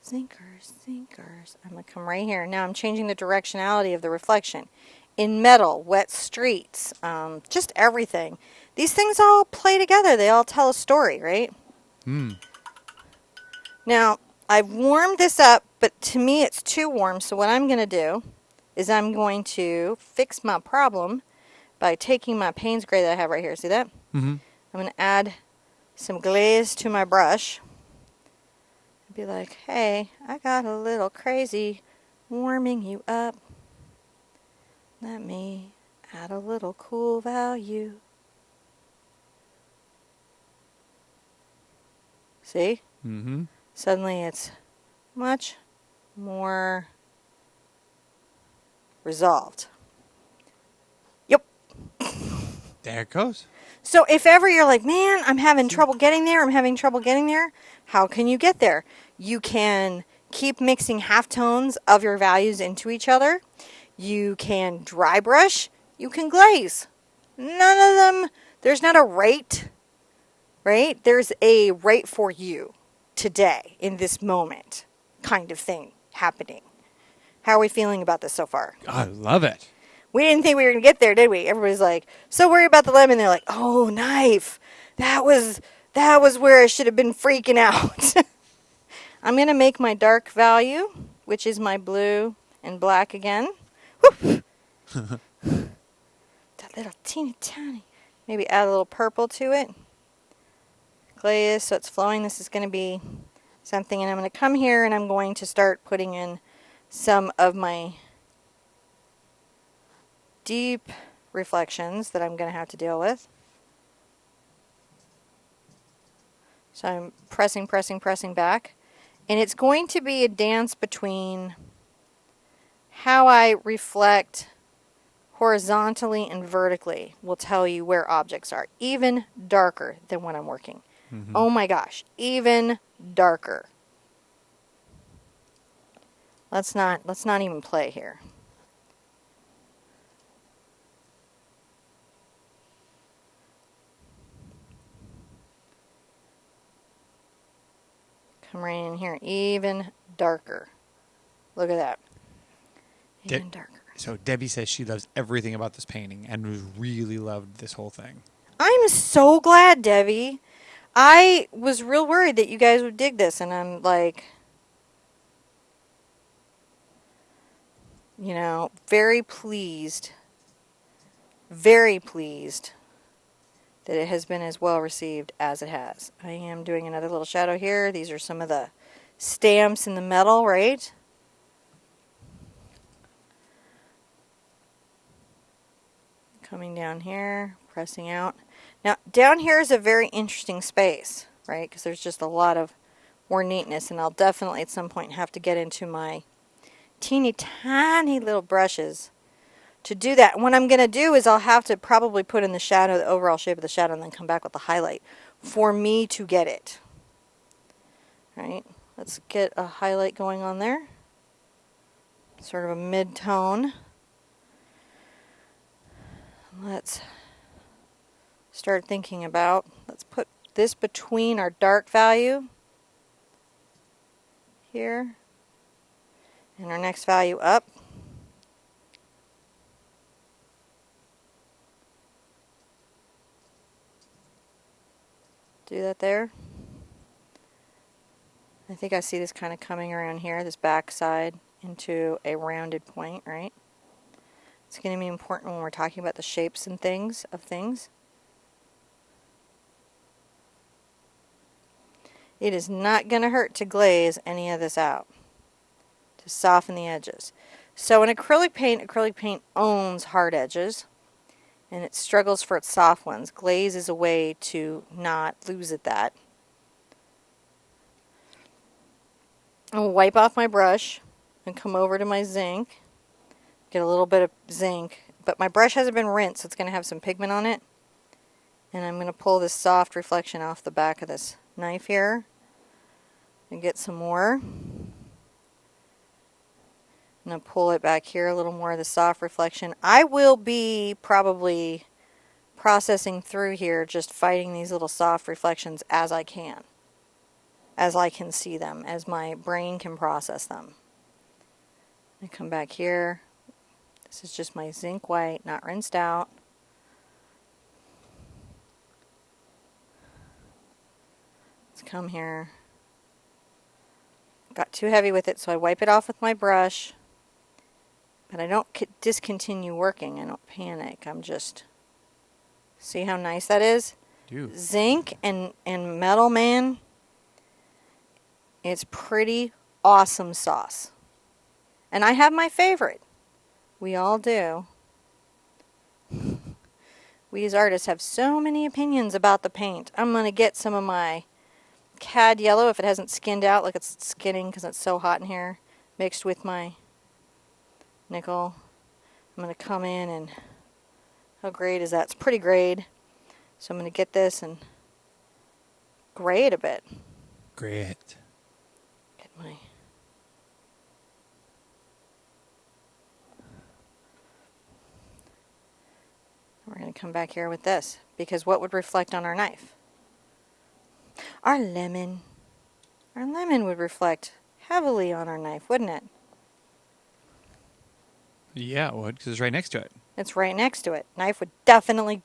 Zinkers. I'm going to come right here. Now I'm changing the directionality of the reflection. In metal, wet streets, just everything. These things all play together. They all tell a story, right? Now, I've warmed this up, but to me it's too warm. So what I'm going to do is I'm going to fix my problem by taking my Payne's Gray that I have right here. See that? I'm going to add some glaze to my brush. Be like, hey, I got a little crazy warming you up. Let me add a little cool value. See? Suddenly it's much more resolved. Yep. There it goes. So if ever you're like, man, I'm having trouble getting there, how can you get there? You can keep mixing halftones of your values into each other. You can dry brush. You can glaze. None of them, there's not a rate, right? There's a rate for you today, in this moment, kind of thing happening. How are we feeling about this so far? I love it. We didn't think we were going to get there, did we? Everybody's like, so worried about the lemon. They're like, oh, knife. That was where I should have been freaking out. I'm going to make my dark value, which is my blue and black again. Woo! That little teeny tiny. Maybe add a little purple to it. Glaze so it's flowing. This is going to be something. And I'm going to come here and I'm going to start putting in some of my deep reflections that I'm going to have to deal with. So I'm pressing, pressing, pressing back. And it's going to be a dance between how I reflect horizontally and vertically will tell you where objects are. Even darker than when I'm working. Mm-hmm. Oh my gosh, even darker. Let's not even play here. Come right in here, even darker. Look at that. Even darker. So Debbie says she loves everything about this painting and really loved this whole thing. I'm so glad, Debbie. I was real worried that you guys would dig this, and I'm like, you know, very pleased that it has been as well received as it has. I am doing another little shadow here. These are some of the stamps in the metal, right? Coming down here, pressing out. Now, down here is a very interesting space, right? Because there's just a lot of ornateness, and I'll definitely at some point have to get into my teeny tiny little brushes to do that. And what I'm going to do is I'll have to probably put in the shadow, the overall shape of the shadow, and then come back with the highlight for me to get it. Right? Let's get a highlight going on there. Sort of a mid-tone. Let's start thinking about, let's put this between our dark value here and our next value up. Do that there. I think I see this kind of coming around here, this back side into a rounded point, right? It's going to be important when we're talking about the shapes and things of things. It is not going to hurt to glaze any of this out, to soften the edges. So in acrylic paint owns hard edges, and it struggles for its soft ones. Glaze is a way to not lose at that. I'll wipe off my brush and come over to my zinc. Get a little bit of zinc, but my brush hasn't been rinsed, so it's going to have some pigment on it. And I'm going to pull this soft reflection off the back of this knife here and get some more. I'm going to pull it back here, a little more of the soft reflection. I will be probably processing through here, just fighting these little soft reflections as I can see them, as my brain can process them. I come back here. This is just my zinc white, not rinsed out. Let's come here. Got too heavy with it, so I wipe it off with my brush. But I don't discontinue working. I don't panic. I'm just... See how nice that is? Dude. Zinc and metal, man. It's pretty awesome sauce. And I have my favorite. We all do. We as artists have so many opinions about the paint. I'm going to get some of my cad yellow, if it hasn't skinned out like it's skinning because it's so hot in here, mixed with my nickel. I'm going to come in and, how grayed is that? It's pretty grayed. So I'm going to get this and gray it a bit. Great. Get my... We're going to come back here with this, because what would reflect on our knife? Our lemon. Our lemon would reflect heavily on our knife, wouldn't it? Yeah, it would, because it's right next to it. It's right next to it. Knife would definitely.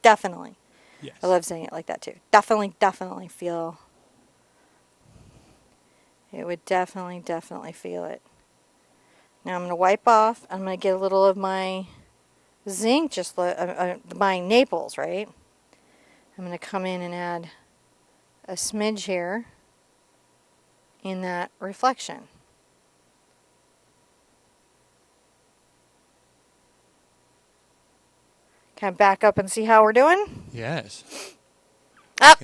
Yes. I love saying it like that too. Definitely feel. It would definitely feel it. Now I'm going to wipe off. I'm going to get a little of my zinc, just my Naples, right? I'm going to come in and add a smidge here in that reflection. Can I back up and see how we're doing? Yes. Up.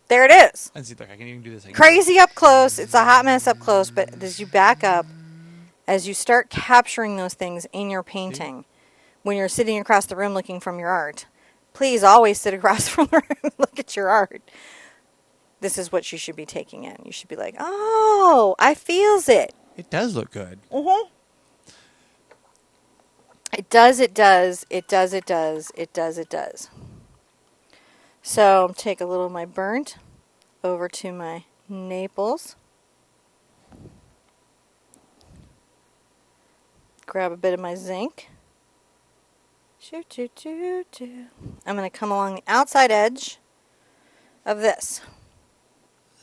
There it is. Let's see. Look, I can even do this. Crazy up close. It's a hot mess up close, but as you back up, as you start capturing those things in your painting, when you're sitting across the room looking from your art, please always sit across from the room and look at your art. This is what you should be taking in. You should be like, oh, I feels it. It does look good. Mm-hmm. It does, it does, it does, it does, it does, it does. So take a little of my burnt over to my Naples. Grab a bit of my zinc. I'm going to come along the outside edge of this.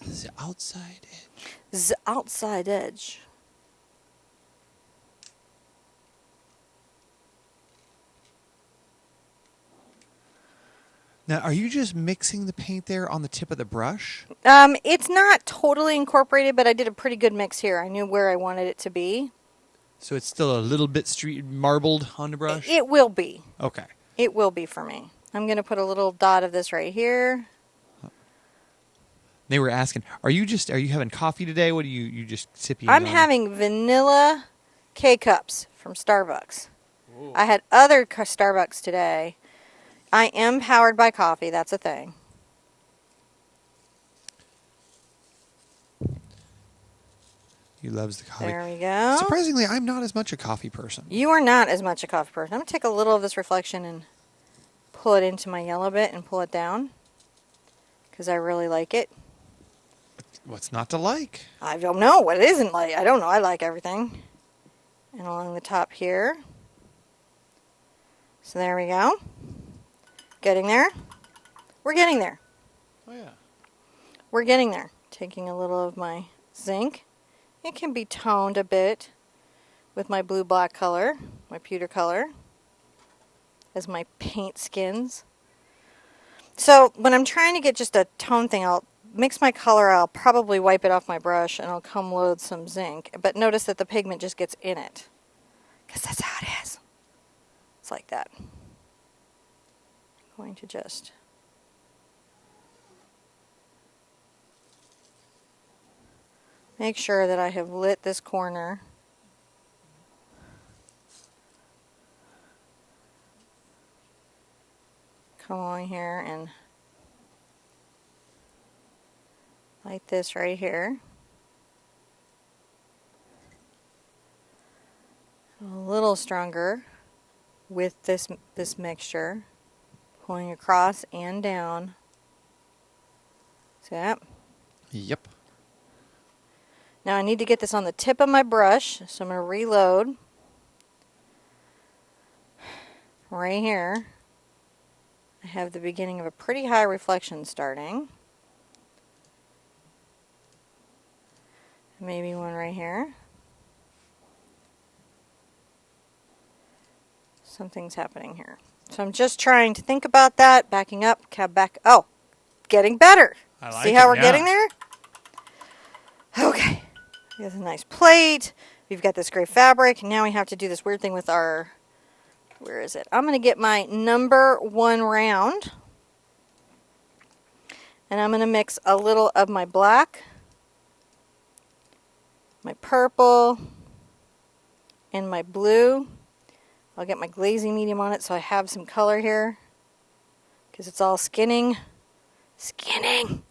The outside edge. The outside edge. Now, are you just mixing the paint there on the tip of the brush? It's not totally incorporated, but I did a pretty good mix here. I knew where I wanted it to be. So it's still a little bit marbled on the brush? It will be. Okay. It will be for me. I'm going to put a little dot of this right here. They were asking, are you having coffee today? What do you just sipping I'm on? having vanilla K-Cups from Starbucks. Ooh. I had other Starbucks today. I am powered by coffee. That's a thing. He loves the coffee. There we go. Surprisingly, I'm not as much a coffee person. You are not as much a coffee person. I'm going to take a little of this reflection and pull it into my yellow bit and pull it down because I really like it. What's not to like? I don't know what it isn't like. I don't know. I like everything. And along the top here. So there we go. Getting there. We're getting there. Oh, yeah. We're getting there. Taking a little of my zinc. It can be toned a bit with my blue-black color, my pewter color, as my paint skins. So when I'm trying to get just a tone thing, I'll mix my color, I'll probably wipe it off my brush, and I'll come load some zinc. But notice that the pigment just gets in it, because that's how it is. It's like that. I'm going to just... make sure that I have lit this corner. Come along here and light this right here. A little stronger with this mixture, pulling across and down. See that? Yep. Now I need to get this on the tip of my brush, so I'm going to reload right here. I have the beginning of a pretty high reflection starting. Maybe one right here. Something's happening here. So I'm just trying to think about that, backing up, cab back. Oh, getting better. I like See how it, we're yeah. getting there? Okay. Here's a nice plate. We've got this gray fabric. Now we have to do this weird thing with our, where is it? I'm going to get my number 1 round. And I'm going to mix a little of my black, my purple, and my blue. I'll get my glazing medium on it so I have some color here, because it's all skinning. Skinning!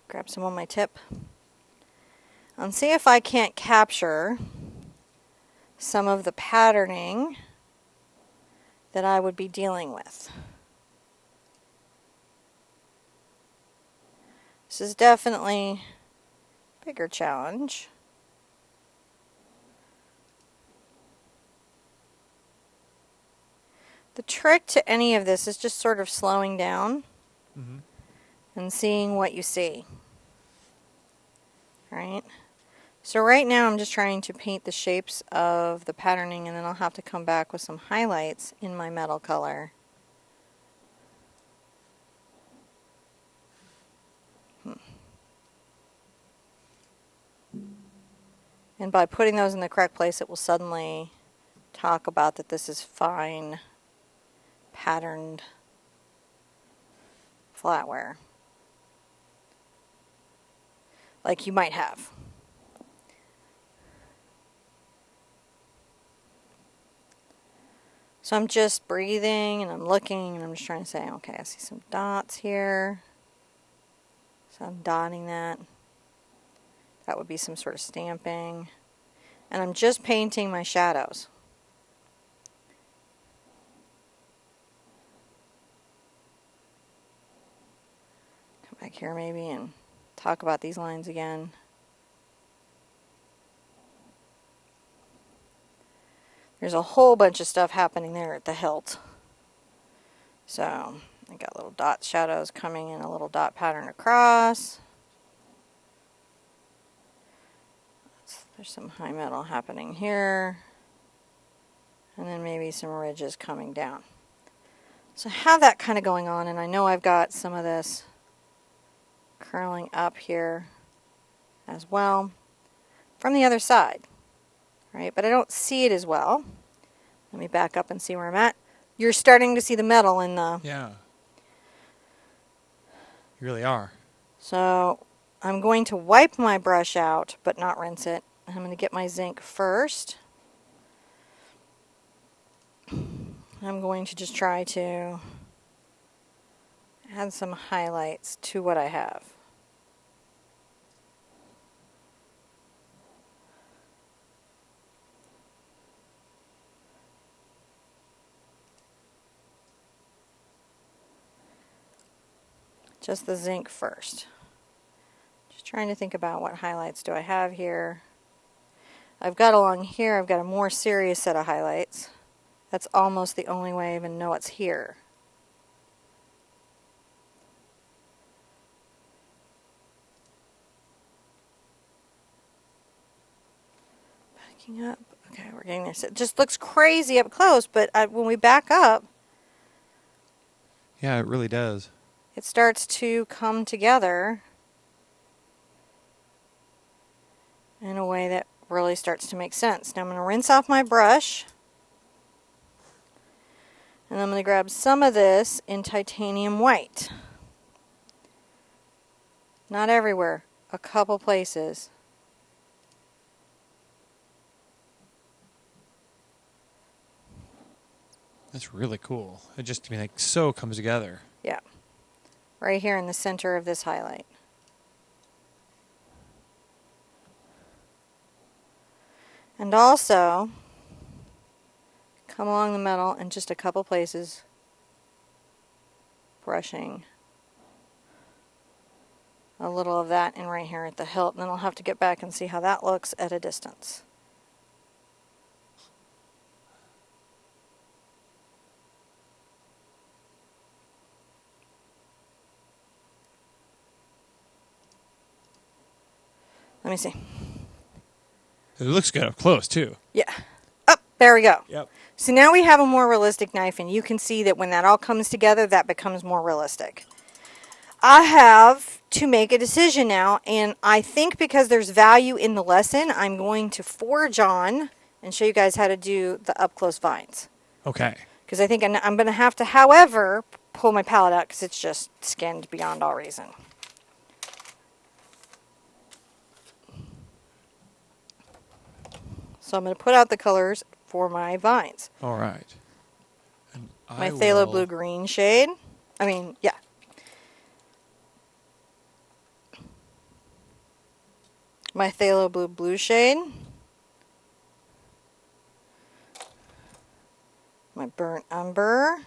Grab some on my tip. And see if I can't capture some of the patterning that I would be dealing with. This is definitely a bigger challenge. The trick to any of this is just sort of slowing down and seeing what you see. Right? So right now I'm just trying to paint the shapes of the patterning, and then I'll have to come back with some highlights in my metal color. And by putting those in the correct place, it will suddenly talk about that this is fine patterned flatware, like you might have. So I'm just breathing and I'm looking and I'm just trying to say, okay, I see some dots here. So I'm dotting that. That would be some sort of stamping. And I'm just painting my shadows. Come back here maybe and talk about these lines again. There's a whole bunch of stuff happening there at the hilt. So I got little dot shadows coming in, a little dot pattern across. There's some high metal happening here. And then maybe some ridges coming down. So I have that kind of going on, and I know I've got some of this curling up here as well from the other side, right? But I don't see it as well. Let me back up and see where I'm at. You're starting to see the metal in the... Yeah. You really are. So I'm going to wipe my brush out, but not rinse it. I'm going to get my zinc first. I'm going to just try to add some highlights to what I have. Just the zinc first. Just trying to think about what highlights do I have here. I've got along here, I've got a more serious set of highlights. That's almost the only way I even know it's here. Backing up. Okay, we're getting there. So it just looks crazy up close, but when we back up, Yeah, it really does. it starts to come together in a way that really starts to make sense. Now I'm going to rinse off my brush. And I'm going to grab some of this in titanium white. Not everywhere, a couple places. That's really cool. It just, I mean, like, so comes together. Yeah. Right here in the center of this highlight. And also, come along the metal in just a couple places, brushing a little of that in right here at the hilt, and then I'll have to get back and see how that looks at a distance. Let me see. It looks good up close, too. Yeah. Up, there we go. Yep. So now we have a more realistic knife, and you can see that when that all comes together, that becomes more realistic. I have to make a decision now, and I think because there's value in the lesson, I'm going to forge on and show you guys how to do the up-close vines. Okay. Because I think I'm going to have to, however, pull my palette out because it's just skinned beyond all reason. So I'm going to put out the colors for my vines. All right. And My phthalo blue-green shade. I mean, yeah. My phthalo blue shade. My burnt umber.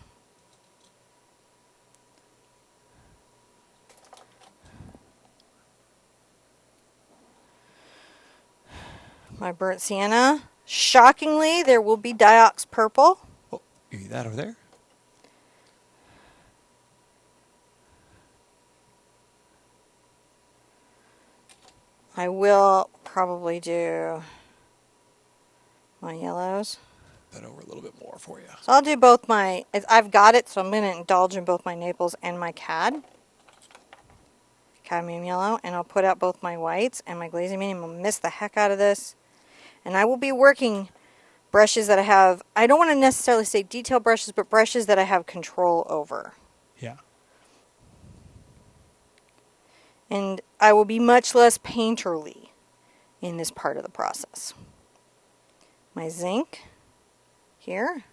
My burnt sienna. Shockingly, there will be Diox purple. Oh, you see that over there? I will probably do my yellows. That over a little bit more for you. So I'll do both my, I've got it, so I'm going to indulge in both my Naples and my cadmium yellow, and I'll put out both my whites and my glazing medium. I'll miss the heck out of this. And I will be working brushes that I have, I don't want to necessarily say detail brushes, but brushes that I have control over. Yeah. And I will be much less painterly in this part of the process. My zinc here.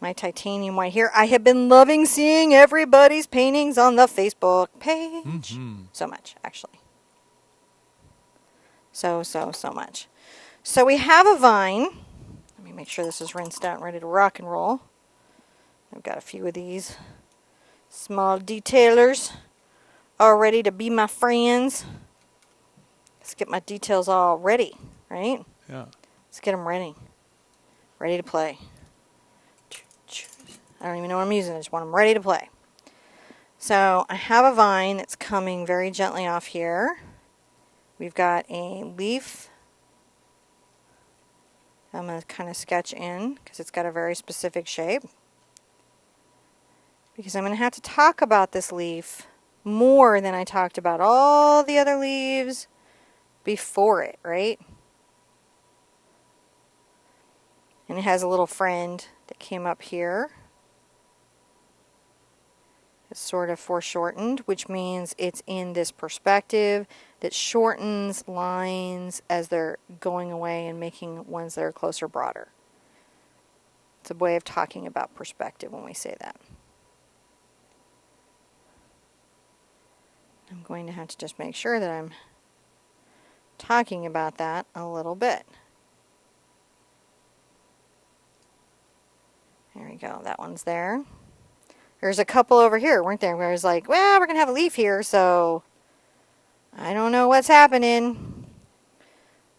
My titanium white here. I have been loving seeing everybody's paintings on the Facebook page. So much, actually. So much. So we have a vine. Let me make sure this is rinsed out and ready to rock and roll. I've got a few of these small detailers all ready to be my friends. Let's get my details all ready, right? Yeah. Let's get them ready. Ready to play. I don't even know what I'm using. I just want them ready to play. So I have a vine that's coming very gently off here. We've got a leaf. I'm going to kind of sketch in because it's got a very specific shape. Because I'm going to have to talk about this leaf more than I talked about all the other leaves before it, right? And it has a little friend that came up here. It's sort of foreshortened, which means it's in this perspective that shortens lines as they're going away and making ones that are closer, broader. It's a way of talking about perspective when we say that. I'm going to have to just make sure that I'm talking about that a little bit. There we go, that one's there. There's a couple over here, weren't there, where it's like, well, we're going to have a leaf here, so I don't know what's happening.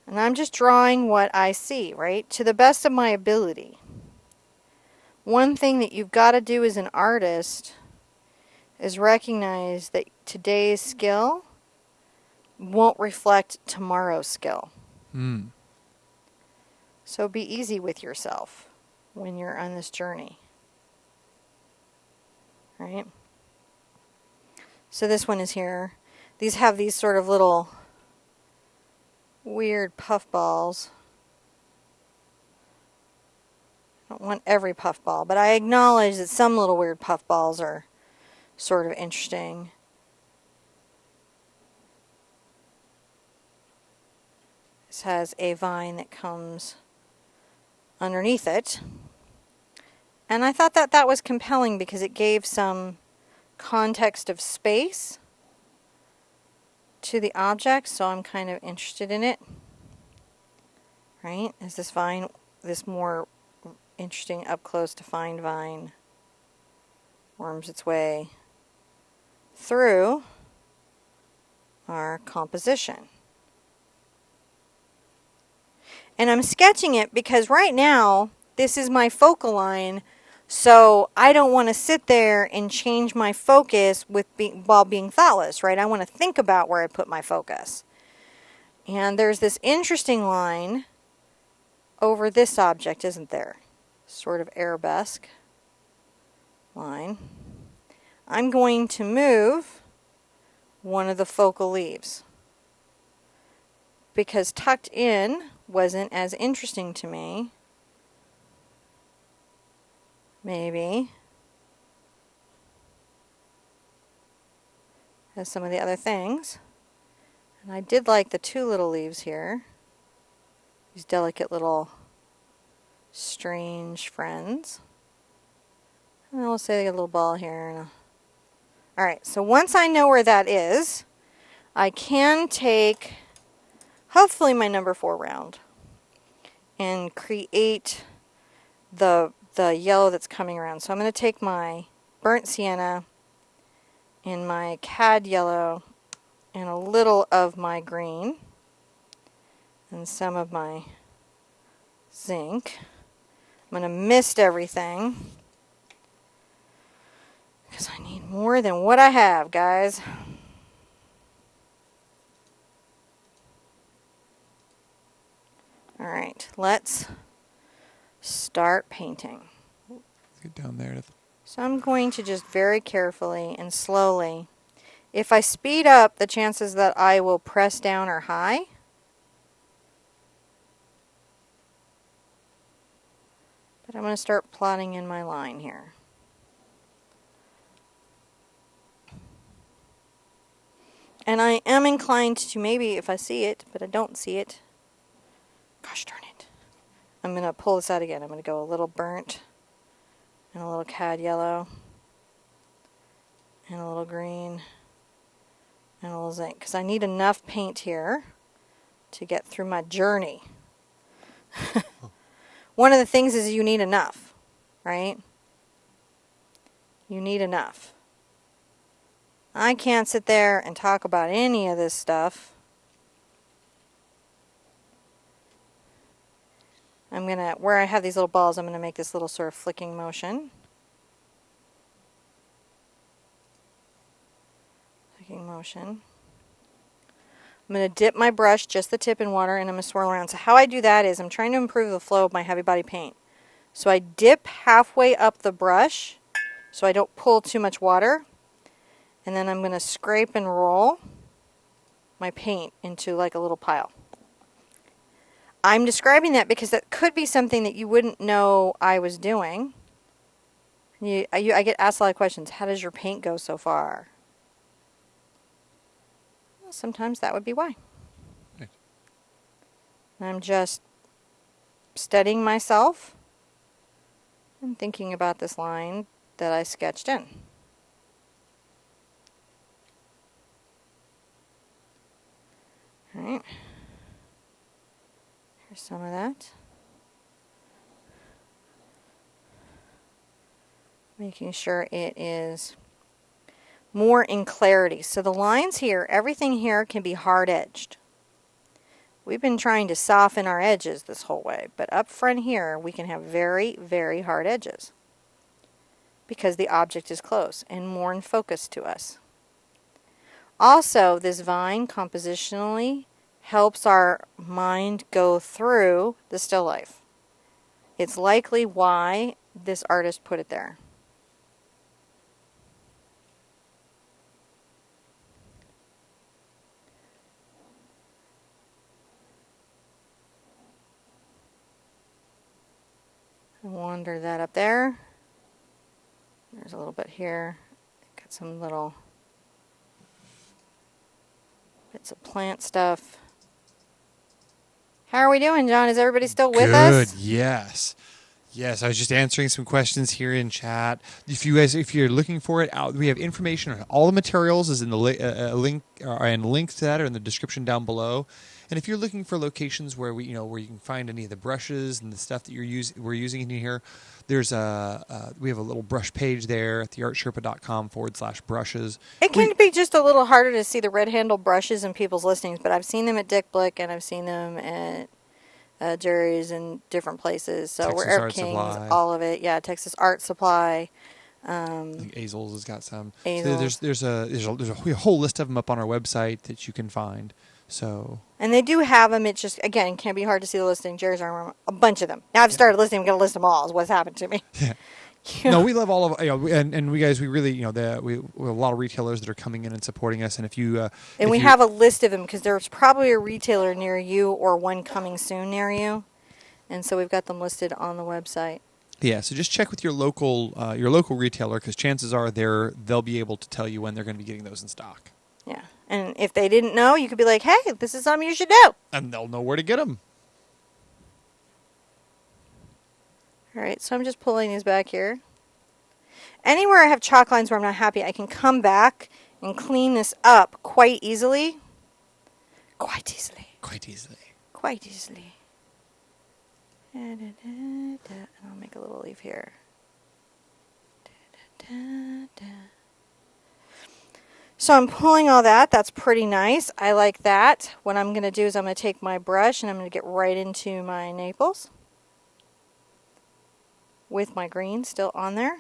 And I'm just drawing what I see, right, to the best of my ability. One thing that you've got to do as an artist is recognize that today's skill won't reflect tomorrow's skill. So be easy with yourself when you're on this journey. Right? So this one is here. These have these sort of little weird puff balls. I don't want every puff ball, but I acknowledge that some little weird puff balls are sort of interesting. This has a vine that comes underneath it. And I thought that that was compelling because it gave some context of space to the object, so I'm kind of interested in it. Right? As this vine, this more interesting up close to find vine worms its way through our composition. And I'm sketching it because right now this is my focal line, so I don't want to sit there and change my focus while being thoughtless, right? I want to think about where I put my focus. And there's this interesting line over this object, isn't there? Sort of arabesque line. I'm going to move one of the focal leaves because tucked in wasn't as interesting to me. Maybe as some of the other things. And I did like the two little leaves here. These delicate little strange friends. And I'll say they got a little ball here. Alright, so once I know where that is, I can take hopefully my number 4 round and create the yellow that's coming around. So I'm going to take my burnt sienna and my cad yellow and a little of my green and some of my zinc. I'm going to mist everything because I need more than what I have, guys. Alright, let's start painting. Let's get down there. So I'm going to just very carefully and slowly. If I speed up, the chances that I will press down are high. But I'm going to start plotting in my line here. And I am inclined to maybe, if I see it, but I don't see it. Gosh darn it. I'm going to pull this out again. I'm going to go a little burnt and a little cad yellow and a little green and a little zinc. Because I need enough paint here to get through my journey. One of the things is you need enough, right? You need enough. I can't sit there and talk about any of this stuff. I'm going to, where I have these little balls, I'm going to make this little sort of flicking motion. Flicking motion. I'm going to dip my brush, just the tip, in water, and I'm going to swirl around. So how I do that is I'm trying to improve the flow of my heavy body paint. So I dip halfway up the brush so I don't pull too much water. And then I'm going to scrape and roll my paint into like a little pile. I'm describing that because that could be something that you wouldn't know I was doing. I get asked a lot of questions. How does your paint go so far? Well, sometimes that would be why. Right. I'm just studying myself and thinking about this line that I sketched in. All right. Here's some of that. Making sure it is more in clarity. So the lines here, everything here can be hard edged. We've been trying to soften our edges this whole way, but up front here we can have very, very hard edges because the object is close and more in focus to us. Also, this vine compositionally helps our mind go through the still life. It's likely why this artist put it there. Wander that up there. There's a little bit here. Got some little bits of plant stuff. How are we doing, John? Is everybody still with us? Good, yes. Yes, I was just answering some questions here in chat. If you're looking for it, we have information on all the materials is in the link and links to that are in the description down below. And if you're looking for locations where where you can find any of the brushes and the stuff that we're using in here, there's we have a little brush page there at TheArtSherpa.com/brushes. It can be just a little harder to see the red handle brushes in people's listings, but I've seen them at Dick Blick and I've seen them at Jerry's and different places. So Texas wherever Art King's, Supply. all of it. Yeah, Texas Art Supply. I think Easel's has got some. Easel. So there's a whole list of them up on our website that you can find. So. And they do have them. It just, again, can be hard to see the listing. Jerry's Armor, a bunch of them. Now I've started listing. I'm going to list them all is what's happened to me. Yeah. No, we love all of and we guys, we really, we have a lot of retailers that are coming in and supporting us. And if you. And we have a list of them because there's probably a retailer near you or one coming soon near you. And so we've got them listed on the website. Yeah, so just check with your local retailer because chances are they'll be able to tell you when they're going to be getting those in stock. Yeah. And if they didn't know, you could be like, hey, this is something you should do. And they'll know where to get them. All right, so I'm just pulling these back here. Anywhere I have chalk lines where I'm not happy, I can come back and clean this up quite easily. Quite easily. Quite easily. Quite easily. And I'll make a little leaf here. So I'm pulling all that. That's pretty nice. I like that. What I'm going to do is I'm going to take my brush and I'm going to get right into my Naples with my green still on there.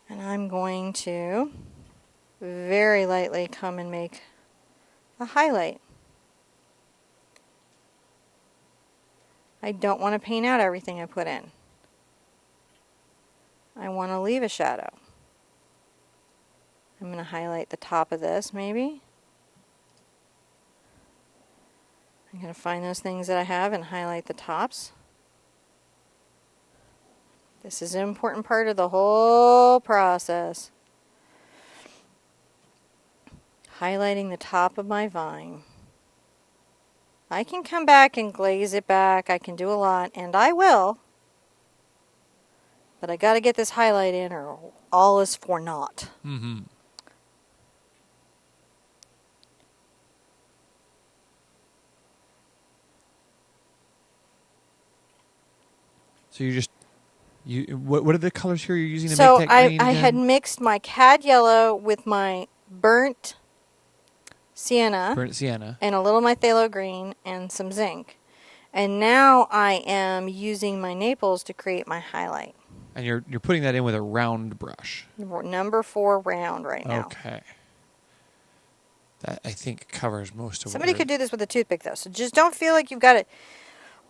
And I'm going to very lightly come and make a highlight. I don't want to paint out everything I put in. I want to leave a shadow. I'm going to highlight the top of this maybe. I'm going to find those things that I have and highlight the tops. This is an important part of the whole process. Highlighting the top of my vine. I can come back and glaze it back. I can do a lot, and I will. But I got to get this highlight in or all is for naught. Mm-hmm. So what are the colors here you're using to So make that green I had again? mixed my cad yellow with my burnt sienna. Burnt sienna. And a little of my phthalo green and some zinc. And now I am using my Naples to create my highlight. And you're putting that in with a round brush. Number 4 round right now. Okay. That, I think, covers most of Somebody what could do this with a toothpick, though. So just don't feel like you've got it.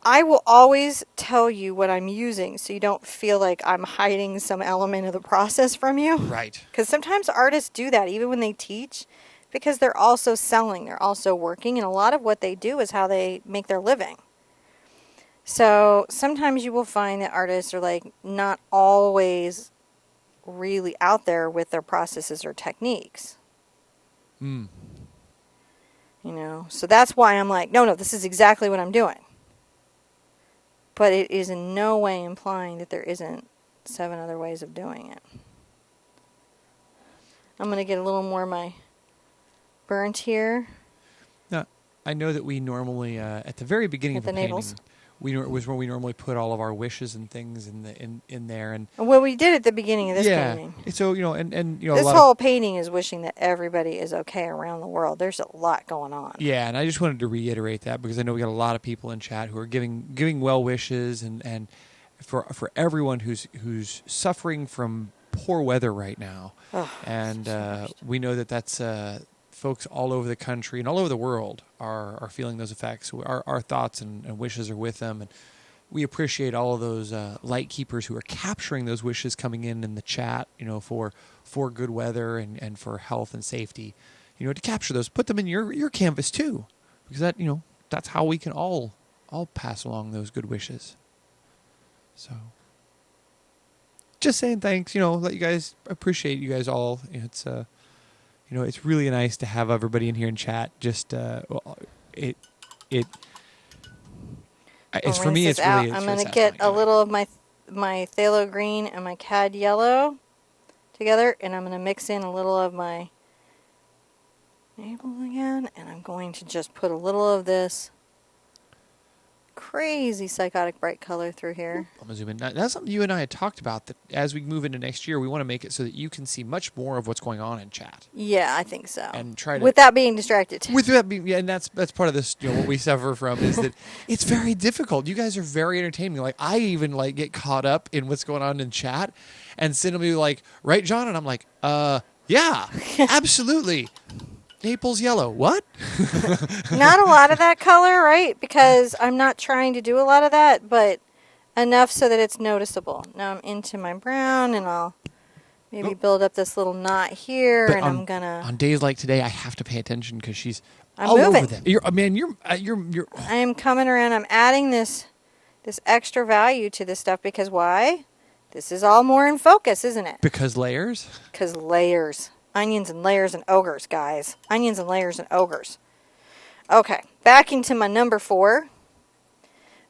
I will always tell you what I'm using so you don't feel like I'm hiding some element of the process from you. Right. Because sometimes artists do that, even when they teach, because they're also selling, they're also working, and a lot of what they do is how they make their living. So sometimes you will find that artists are like not always really out there with their processes or techniques. Mm. You know, so that's why I'm like, no, this is exactly what I'm doing. But it is in no way implying that there isn't 7 other ways of doing it. I'm going to get a little more of my burnt here. Now, I know that we normally, at the very beginning At of the the painting, Naples. was where we normally put all of our wishes and things in there. And Well, we did at the beginning of this painting. So, and This a lot whole painting is wishing that everybody is okay around the world. There's a lot going on. Yeah, and I just wanted to reiterate that because I know we got a lot of people in chat who are giving well wishes and for everyone who's suffering from poor weather right now. Oh, And we know that's folks all over the country and all over the world are feeling those effects. Our thoughts and wishes are with them, and we appreciate all of those light keepers who are capturing those wishes coming in the chat, for good weather and for health and safety, to capture those, put them in your canvas too, because that's how we can all pass along those good wishes. So just saying thanks, let you guys appreciate you guys all. It's really nice to have everybody in here in chat. Just it's for me. It's really. I'm going to get a little of my phthalo green and my cad yellow together, and I'm going to mix in a little of my Naples again, and I'm going to just put a little of this crazy psychotic bright color through here. I'm gonna zoom in. That's something you and I had talked about, that as we move into next year, we want to make it so that you can see much more of what's going on in chat. Yeah, I think so. And try to, without being distracted. And that's part of this. What we suffer from is that it's very difficult. You guys are very entertaining. Like, I even get caught up in what's going on in chat, and Cindy will be like, "Right, John?" And I'm like, yeah, absolutely." Naples Yellow. What? Not a lot of that color, right? Because I'm not trying to do a lot of that, but enough so that it's noticeable. Now I'm into my brown, and I'll maybe build up this little knot here, But and I'm gonna. On days like today, I have to pay attention because she's I'm all moving. over them. You're. I am coming around. I'm adding this extra value to this stuff because why? This is all more in focus, isn't it? Because layers. Because layers. Onions and layers and ogres, guys. Onions and layers and ogres. Okay, back into my number 4.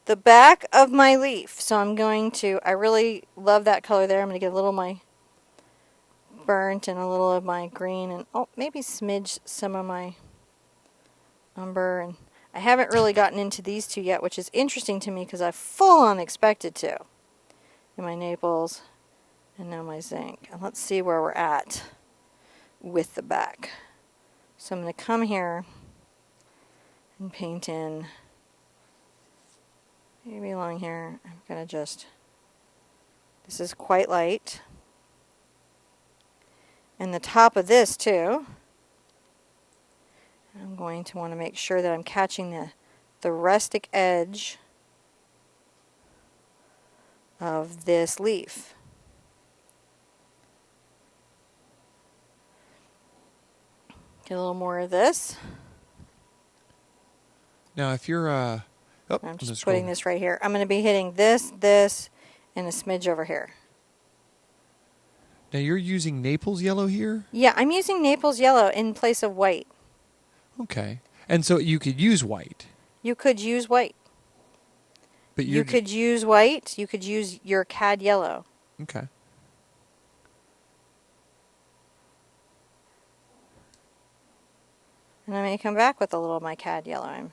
The back of my leaf. So I'm going to, I really love that color there. I'm going to get a little of my burnt and a little of my green and maybe smidge some of my umber. And I haven't really gotten into these two yet, which is interesting to me because I full on expected to. And my Naples and now my zinc. And let's see where we're at with the back. So I'm going to come here and paint in maybe along here. I'm going to this is quite light. And the top of this too. I'm going to want to make sure that I'm catching the rustic edge of this leaf. Get a little more of this. Now, if you're, oh, I'm just putting this right here. I'm going to be hitting this, and a smidge over here. Now, you're using Naples Yellow here? Yeah, I'm using Naples Yellow in place of white. Okay. And so you could use white. You could use white. But You could use white. You could use your CAD yellow. Okay. And I may come back with a little of my CAD yellow. I'm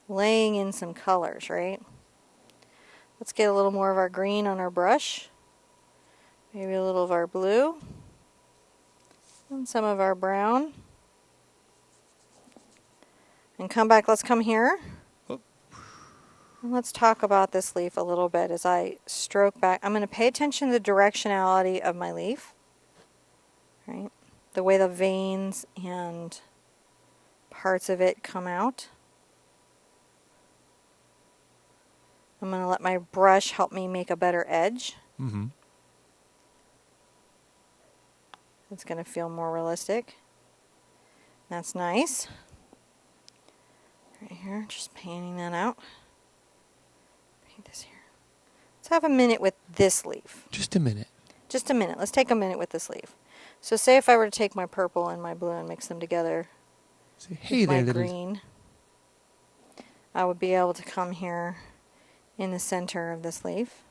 laying in some colors, right? Let's get a little more of our green on our brush. Maybe a little of our blue. And some of our brown. And come back, let's come here. Oh. And let's talk about this leaf a little bit as I stroke back. I'm going to pay attention to the directionality of my leaf. Right? The way the veins and parts of it come out. I'm going to let my brush help me make a better edge. Mm-hmm. It's going to feel more realistic. That's nice. Right here, just painting that out. Paint this here. Let's have a minute with this leaf. Just a minute. Just a minute. Let's take a minute with this leaf. So say if I were to take my purple and my blue and mix them together Say, hey with there, my little... green, I would be able to come here in the center of this leaf,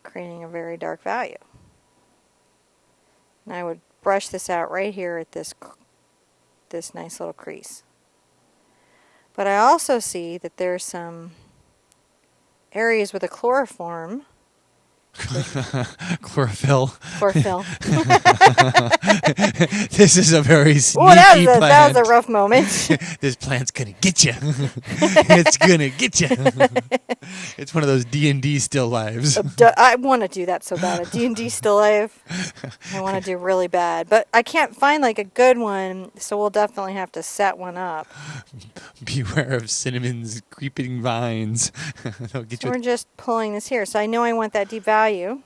creating a very dark value. And I would brush this out right here at this nice little crease. But I also see that there's some areas with a chloroform. Chlorophyll. Chlorophyll. This is a very sneaky plant. That was a rough moment. This plant's gonna get you. It's gonna get you. It's one of those D&D still lives. I want to do that so bad. A D&D still life. I want to do really bad, but I can't find like a good one, so we'll definitely have to set one up. Beware of cinnamon's creeping vines. They'll get So you. we're just pulling this here. So I know I want that deep value. I'm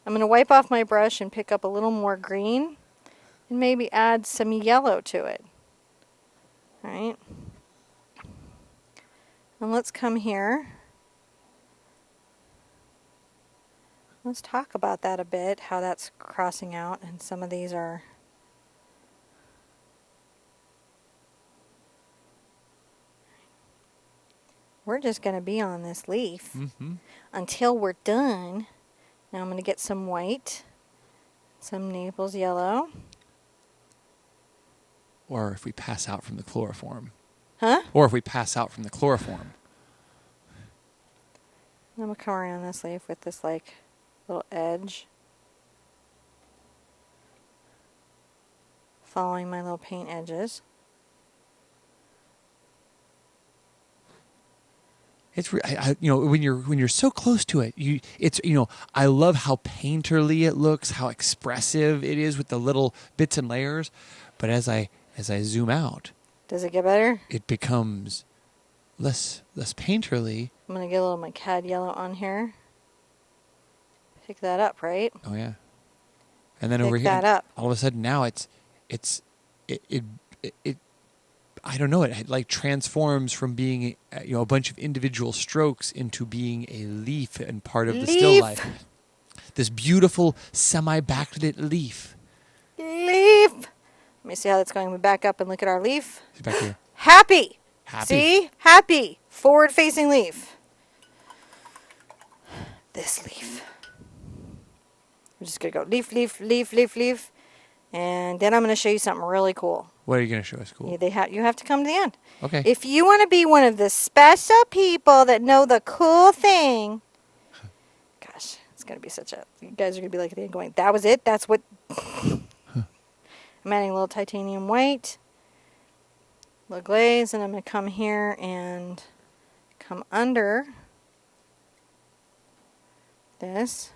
going to wipe off my brush and pick up a little more green and maybe add some yellow to it. All right. And let's come here. Let's talk about that a bit, how that's crossing out, and some of these are... We're just going to be on this leaf until we're done. Now I'm going to get some white, some Naples Yellow. Or if we pass out from the chloroform. Huh? Or if we pass out from the chloroform. I'm going to come around this leaf with this like little edge. Following my little paint edges. It's you know, when you're so close to it, it's you know, I love how painterly it looks, how expressive it is with the little bits and layers, but as I zoom out, does it get better? It becomes less painterly. I'm going to get a little of my CAD yellow on here. Pick that up, right? Oh yeah. And then Pick over here, that up. all of a sudden now it I don't know, it like transforms from being a bunch of individual strokes into being a leaf and part of the still life. This beautiful semi-backlit leaf. Leaf. Let me see how that's going. We back up and look at our leaf. See back here. Happy. Happy. See? Happy. Forward-facing leaf. This leaf. We're just going to go leaf, leaf, leaf, leaf, leaf. And then I'm going to show you something really cool. What are you going to show us? Cool. You have to come to the end. Okay. If you want to be one of the special people that know the cool thing. Gosh, it's going to be such a... You guys are going to be like at the end going, that was it? That's what... I'm adding a little titanium white. A little glaze. And I'm going to come here and come under this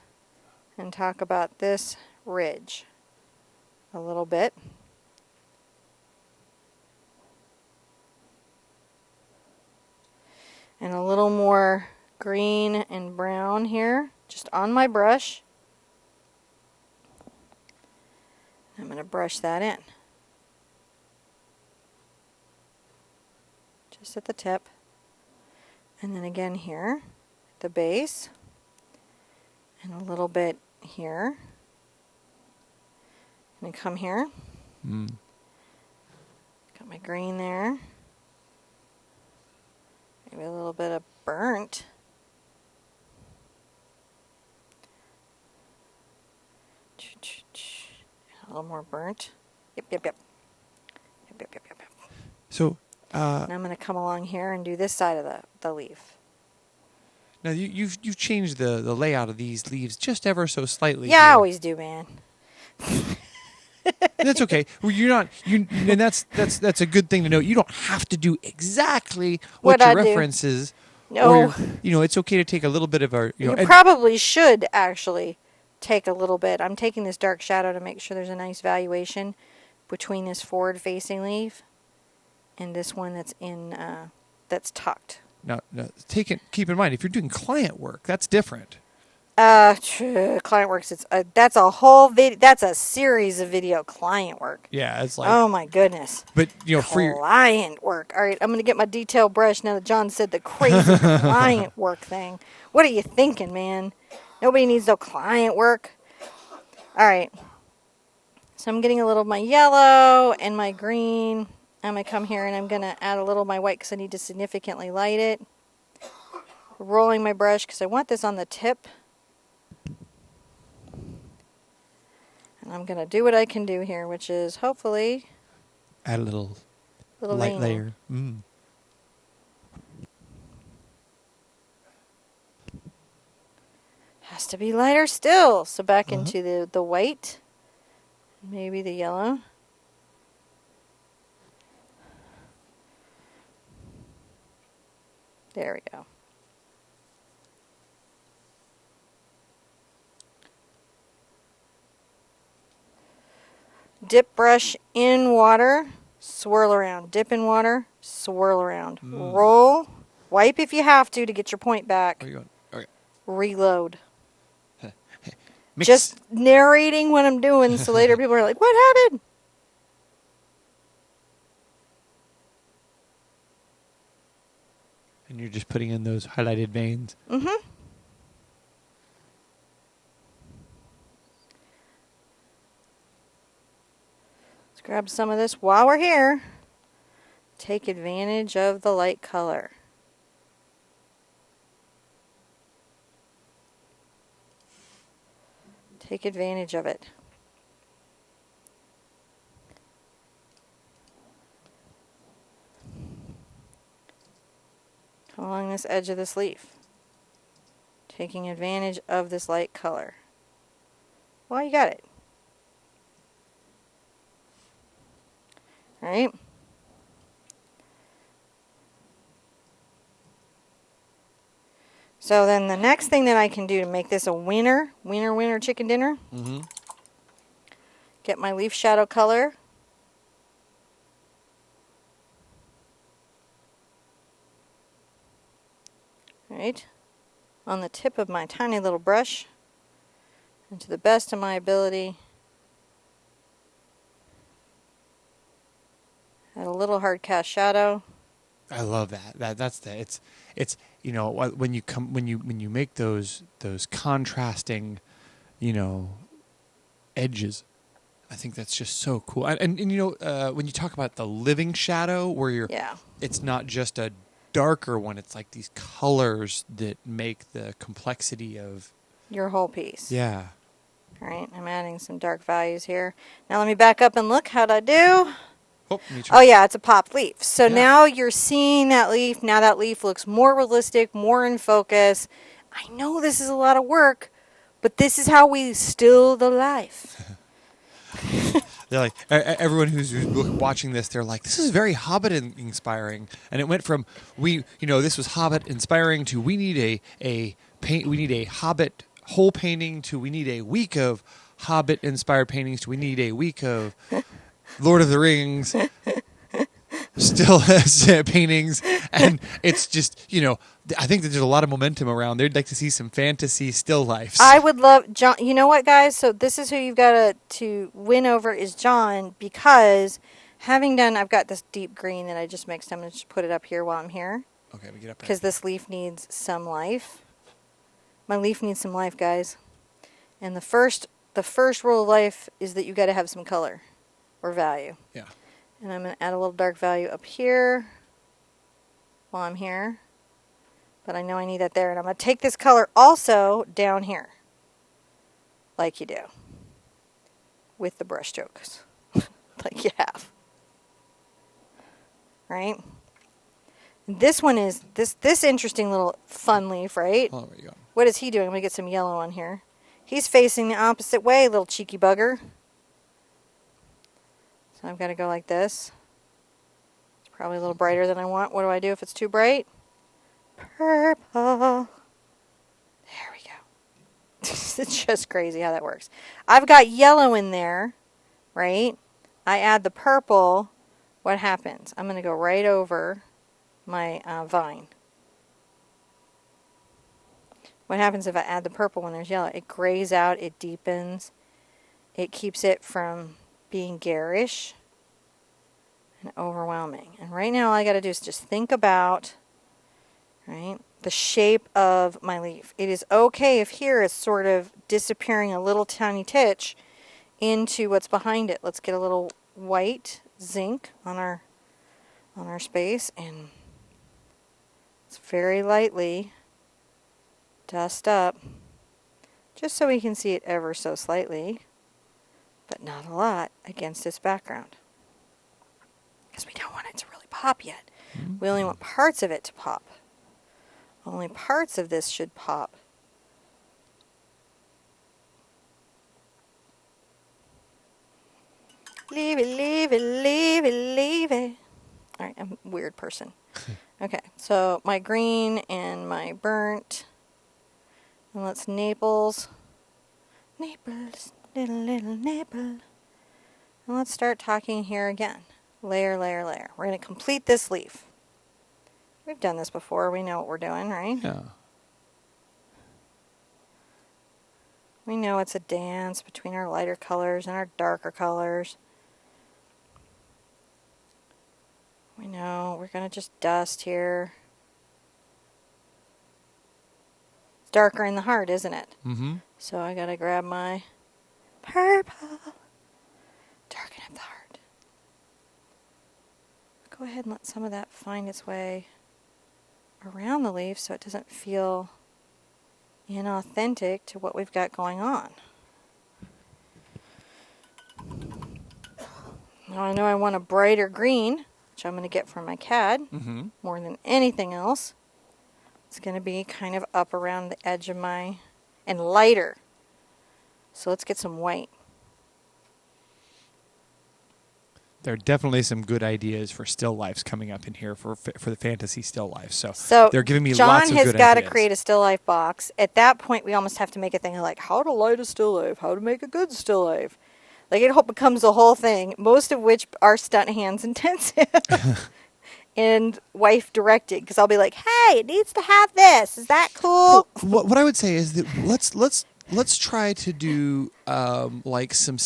and talk about this ridge a little bit. And a little more green and brown here, just on my brush. I'm going to brush that in. Just at the tip. And then again here, the base. And a little bit here. And come here. Got my green there. Maybe a little bit of burnt. A little more burnt. Yep. So, and I'm going to come along here and do this side of the leaf. now you've changed the layout of these leaves just ever so slightly. Yeah, I here. always do, man. That's okay. Well, and that's a good thing to know. You don't have to do exactly what your I do. reference is. No. Or it's okay to take a little bit of our. You probably should actually take a little bit. I'm taking this dark shadow to make sure there's a nice valuation between this forward-facing leaf and this one that's that's tucked. Now, keep in mind, if you're doing client work, that's different. Client works. That's a whole video. That's a series of video client work. Yeah, it's like. Oh my goodness. But for your client work. All right, I'm gonna get my detail brush now that John said the crazy client work thing. What are you thinking, man? Nobody needs no client work. All right. So I'm getting a little of my yellow and my green. I'm gonna come here and I'm gonna add a little of my white because I need to significantly light it. Rolling my brush because I want this on the tip. And I'm going to do what I can do here, which is hopefully add a little light vein. layer. Has to be lighter still. So back into the white, maybe the yellow. There we go. Dip brush in water, swirl around. Dip in water, swirl around. Roll, wipe if you have to get your point back. Where are you going? Okay. Reload. Mix. Just narrating what I'm doing so later people are like, what happened? And you're just putting in those highlighted veins. Mm-hmm. Let's grab some of this while we're here. Take advantage of the light color. Take advantage of it. Come along this edge of this leaf. Taking advantage of this light color. Well, you got it. All right. So then the next thing that I can do to make this a winner chicken dinner, get my leaf shadow color. Right, on the tip of my tiny little brush, and to the best of my ability, add a little hard cast shadow. I love that. It's when you make those contrasting, edges. I think that's just so cool. And when you talk about the living shadow, where it's not just a darker one, it's like these colors that make the complexity of your whole piece. Yeah. All right, I'm adding some dark values here. Now let me back up and look. How'd I do? Oh yeah, it's a popped leaf. So now you're seeing that leaf. Now that leaf looks more realistic, more in focus. I know this is a lot of work, but this is how we still the life. They're like, everyone who's watching this, they're like, this is very Hobbit inspiring. And it went from this was Hobbit inspiring to we need a Hobbit whole painting to we need a week of Hobbit inspired paintings to we need a week of Lord of the Rings still paintings. And it's just, I think that there's a lot of momentum around. They'd like to see some fantasy still lifes. I would love John. You know what, guys? So this is who you've got to win over is John, because I've got this deep green that I just mixed. I'm going to just put it up here while I'm here. Okay, we get up there. because this leaf needs some life. My leaf needs some life, guys. And the first rule of life is that you got to have some color or value. Yeah. And I'm going to add a little dark value up here while I'm here. But I know I need that there. And I'm going to take this color also down here, like you do, with the brush strokes, like you have. Right? And this one is this interesting little fun leaf, right? Oh, there you go. What is he doing? I'm going to get some yellow on here. He's facing the opposite way, little cheeky bugger. So I've got to go like this. It's probably a little brighter than I want. What do I do if it's too bright? Purple. There we go. It's just crazy how that works. I've got yellow in there, right? I add the purple. What happens? I'm going to go right over my vine. What happens if I add the purple when there's yellow? It grays out, it deepens, it keeps it from being garish and overwhelming. And right now all I got to do is just think about, right, the shape of my leaf. It is okay if here it's sort of disappearing a little tiny titch into what's behind it. Let's get a little white zinc on our space, and it's very lightly dust up, just so we can see it ever so slightly, but not a lot, against this background. Because we don't want it to really pop yet. We only want parts of it to pop. Only parts of this should pop. Leave it, leave it, leave it, leave it. Alright, I'm a weird person. Okay, so my green and my burnt. And let's Naples, little Naples. And let's start talking here again. Layer, layer, layer. We're going to complete this leaf. We've done this before. We know what we're doing, right? Yeah. We know it's a dance between our lighter colors and our darker colors. We know we're going to just dust here. Darker in the heart, isn't it? Mm-hmm. So I gotta grab my purple, darken up the heart. Go ahead and let some of that find its way around the leaf so it doesn't feel inauthentic to what we've got going on. Now I know I want a brighter green, which I'm going to get from my CAD more than anything else. It's going to be kind of up around the edge of my, and lighter. So let's get some white. There are definitely some good ideas for still lifes coming up in here for the fantasy still life. So they're giving me lots of good ideas. John has got to create a still life box. At that point, we almost have to make a thing of like how to light a still life, how to make a good still life. Like it becomes a whole thing, most of which are stunt hands intensive. And wife directed, because I'll be like, hey, it needs to have this. Is that cool? Well, what I would say is that let's try to do like some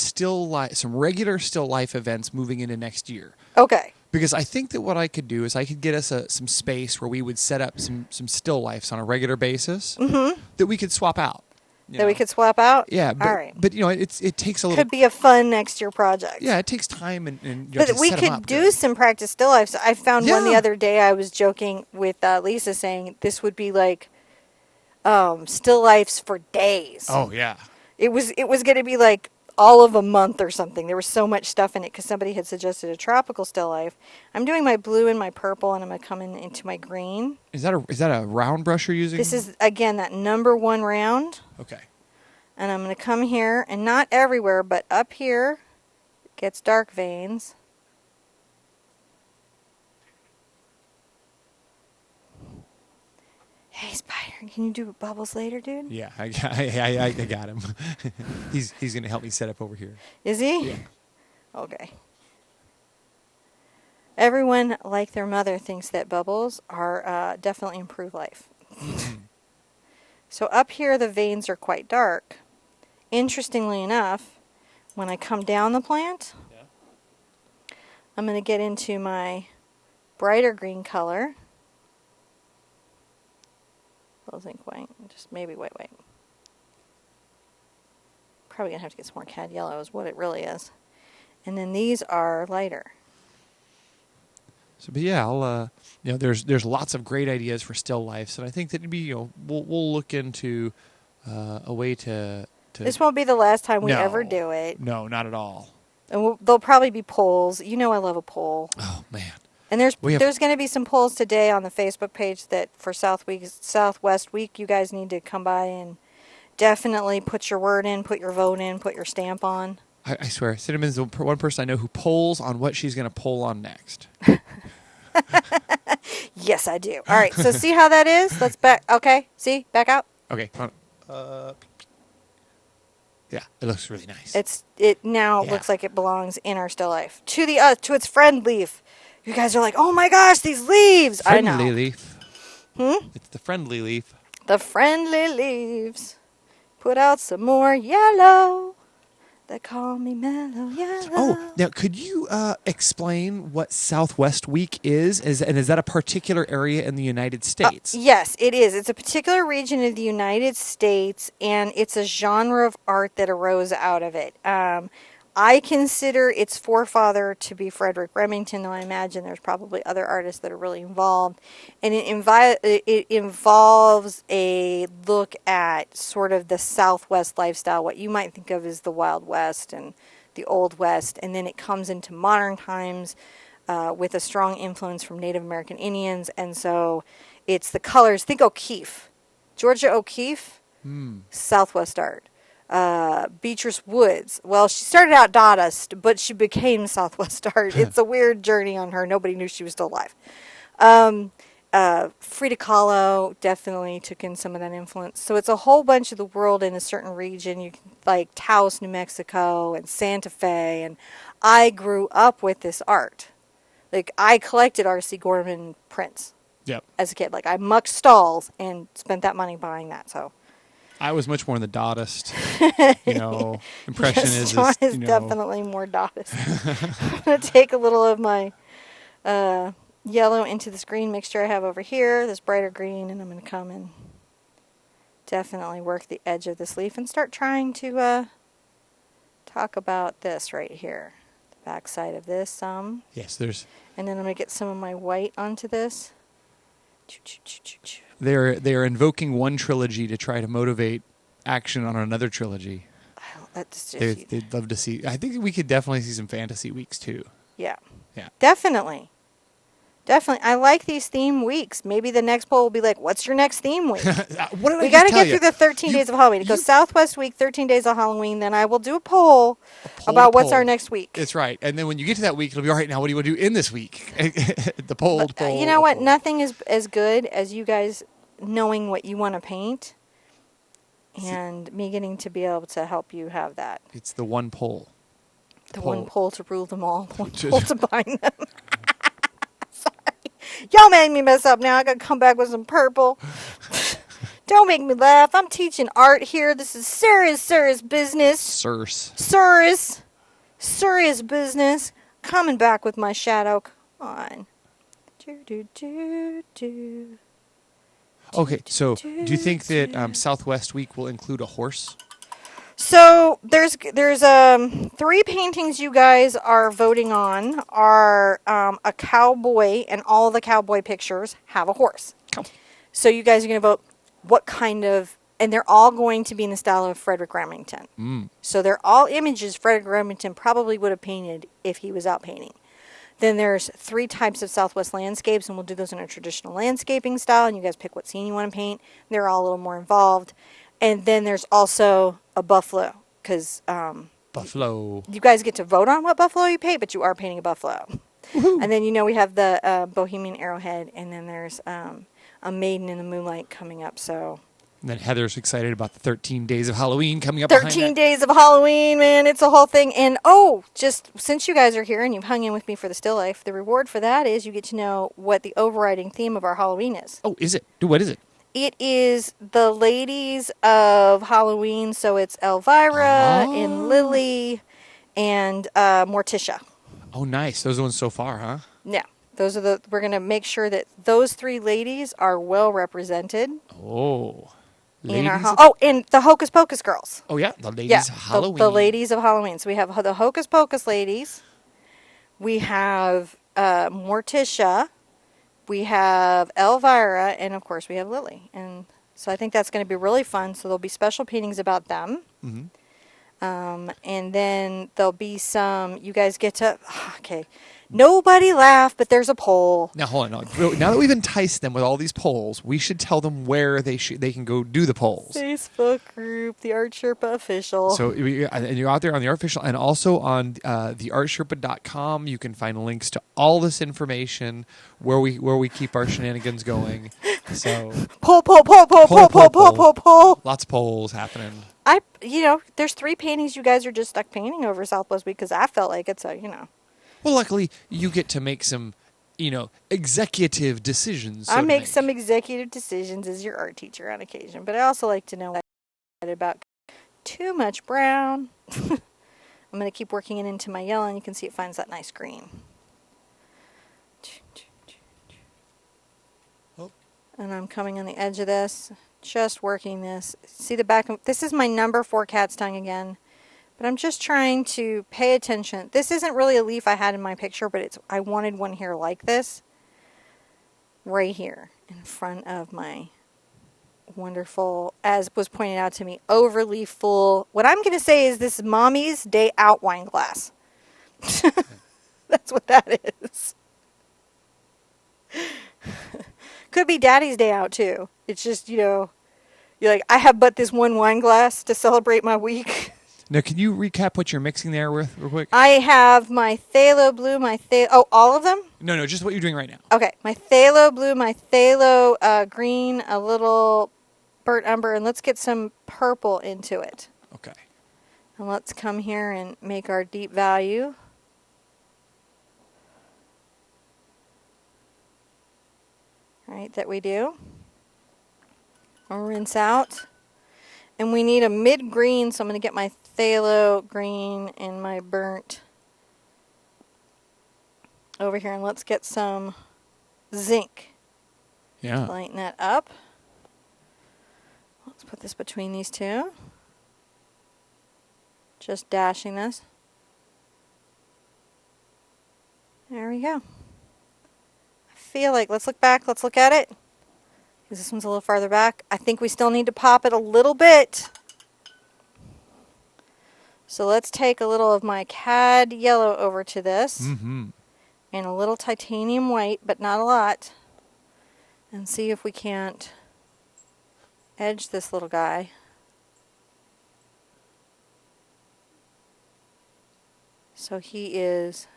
regular still life events moving into next year. Okay. Because I think that what I could do is I could get us some space where we would set up some still lifes on a regular basis that we could swap out. We could swap out? Yeah. But, all right. But, it takes a little... Could be a fun next year project. Yeah, it takes time and but we could do some practice still lifes. I found one the other day. I was joking with Lisa saying this would be like still lifes for days. Oh, yeah. It was going to be like all of a month or something. There was so much stuff in it because somebody had suggested a tropical still life. I'm doing my blue and my purple, and I'm going to come into my green. Is that a round brush you're using? This is, again, that number 1 round. Okay. And I'm going to come here, and not everywhere, but up here, it gets dark veins. Hey, Spider, can you do bubbles later, dude? Yeah, I got him. He's going to help me set up over here. Is he? Yeah. Okay. Everyone, like their mother, thinks that bubbles are definitely improve life. So up here, the veins are quite dark. Interestingly enough, when I come down the plant, I'm going to get into my brighter green color. Naples ink white. Just maybe white. Probably going to have to get some more cad yellow is what it really is. And then these are lighter. So, but yeah, I'll there's lots of great ideas for still lifes, and I think that it'd be we'll look into a way to. This won't be the last time we No. ever do it. No, not at all. And there'll probably be polls. You know I love a poll. Oh man. And there's going to be some polls today on the Facebook page that for Southwest Week, you guys need to come by and definitely put your word in, put your vote in, put your stamp on. I swear, Cinnamon's the one person I know who polls on what she's going to poll on next. Yes, I do. All right, so see how that is? Let's back. Okay, see, back out. Okay. Yeah, it looks really nice. It now looks like it belongs in our still life to its friend leaf. You guys are like, oh my gosh, these leaves! Friendly I know. leaf. It's the friendly leaf. The friendly leaves. Put out some more yellow. They call me mellow yellow. Oh, now could you explain what Southwest Week is? And is that a particular area in the United States? Yes, it is. It's a particular region of the United States, and it's a genre of art that arose out of it. I consider its forefather to be Frederick Remington, though I imagine there's probably other artists that are really involved. And it involves a look at sort of the Southwest lifestyle, what you might think of as the Wild West and the Old West. And then it comes into modern times with a strong influence from Native American Indians. And so it's the colors. Think O'Keeffe. Georgia O'Keeffe, Southwest art. Beatrice Woods. Well, she started out Dadaist, but she became Southwest art. It's a weird journey on her. Nobody knew she was still alive. Frida Kahlo definitely took in some of that influence. So it's a whole bunch of the world in a certain region. You can, like Taos, New Mexico, and Santa Fe. And I grew up with this art. Like I collected R.C. Gorman prints. Yep. As a kid, like I mucked stalls and spent that money buying that. So. I was much more in the Dadaist, impressionist. Yes, is definitely more Dadaist. I'm going to take a little of my yellow into this green mixture I have over here, this brighter green, and I'm going to come and definitely work the edge of this leaf and start trying to talk about this right here. The back side of this some. Yes, there's... And then I'm going to get some of my white onto this. They're invoking one trilogy to try to motivate action on another trilogy. They'd love to see. I think we could definitely see some fantasy weeks too. Yeah. Yeah. Definitely. I like these theme weeks. Maybe the next poll will be like, "What's your next theme week?" We got to get through the 13 days of Halloween. It goes Southwest Week, 13 days of Halloween. Then I will do a poll about what's our next week. That's right. And then when you get to that week, it'll be all right. Now, what do you want to do in this week? The poll. You know what? Nothing is as good as you guys knowing what you want to paint, and me getting to be able to help you have that. It's the one poll. The one poll to rule them all. One poll to bind them. Y'all made me mess up now. I got to come back with some purple. Don't make me laugh. I'm teaching art here. This is serious business. Serious business. Coming back with my shadow. Come on. Okay, so do you think that Southwest Week will include a horse? So there's 3 paintings you guys are voting on are a cowboy, and all the cowboy pictures have a horse. Oh. So you guys are going to vote what kind of, and they're all going to be in the style of Frederick Remington. So they're all images Frederick Remington probably would have painted if he was out painting. Then there's 3 types of Southwest landscapes, and we'll do those in a traditional landscaping style, and you guys pick what scene you want to paint. They're all a little more involved. And then there's also a buffalo, because buffalo. You guys get to vote on what buffalo you paint, but you are painting a buffalo. Woo-hoo. And then we have the Bohemian Arrowhead, and then there's a Maiden in the Moonlight coming up. So. And then Heather's excited about the 13 days of Halloween coming up. 13 days of Halloween, man. It's a whole thing. And, just since you guys are here and you've hung in with me for the still life, the reward for that is you get to know what the overriding theme of our Halloween is. Oh, is it? What is it? It is the ladies of Halloween. So it's Elvira and Lily and Morticia. Oh, nice. Those are the ones so far, huh? Yeah. We're going to make sure that those 3 ladies are well represented. Oh. In our Ladies. and the Hocus Pocus girls. Oh, yeah. The ladies Yeah, of Halloween. the ladies of Halloween. So we have the Hocus Pocus ladies. We have Morticia. We have Elvira. And, of course, we have Lily. And so I think that's going to be really fun. So there'll be special paintings about them. Mm-hmm. And then there'll be some, you guys get to, okay, nobody laugh, but there's a poll. Now, hold on. Now that we've enticed them with all these polls, we should tell them where they can go do the polls. Facebook group, the Art Sherpa official. So and you're out there on the Art Official, and also on TheArtSherpa.com. You can find links to all this information where we keep our shenanigans going. So Poll. Lots of polls happening. There's 3 paintings you guys are just stuck painting over Southwest Week because I felt like it's a. Well, luckily you get to make some, executive decisions. I make some executive decisions as your art teacher on occasion, but I also like to know about too much brown. I'm going to keep working it into my yellow, and you can see it finds that nice green. Oh. And I'm coming on the edge of this, just working this. See the back of this is my number 4 cat's tongue again. But I'm just trying to pay attention. This isn't really a leaf I had in my picture, but I wanted one here like this. Right here in front of my wonderful, as was pointed out to me, overly full. What I'm going to say is this is Mommy's Day Out wine glass. That's what that is. Could be Daddy's Day Out too. It's just, you're like, I have but this one wine glass to celebrate my week. Now, can you recap what you're mixing there with real quick? I have my phthalo blue, all of them? No, just what you're doing right now. Okay, my phthalo blue, my phthalo green, a little burnt umber, and let's get some purple into it. Okay. And let's come here and make our deep value. All right, that we do. I'll rinse out. And we need a mid-green, so I'm going to get my phthalo green and my burnt over here. And let's get some zinc. Yeah. Lighten that up. Let's put this between these 2. Just dashing this. There we go. I feel like, let's look back, let's look at it. Because this one's a little farther back. I think we still need to pop it a little bit. So let's take a little of my cad yellow over to this. Mm-hmm. And a little titanium white, but not a lot. And see if we can't edge this little guy. So he is,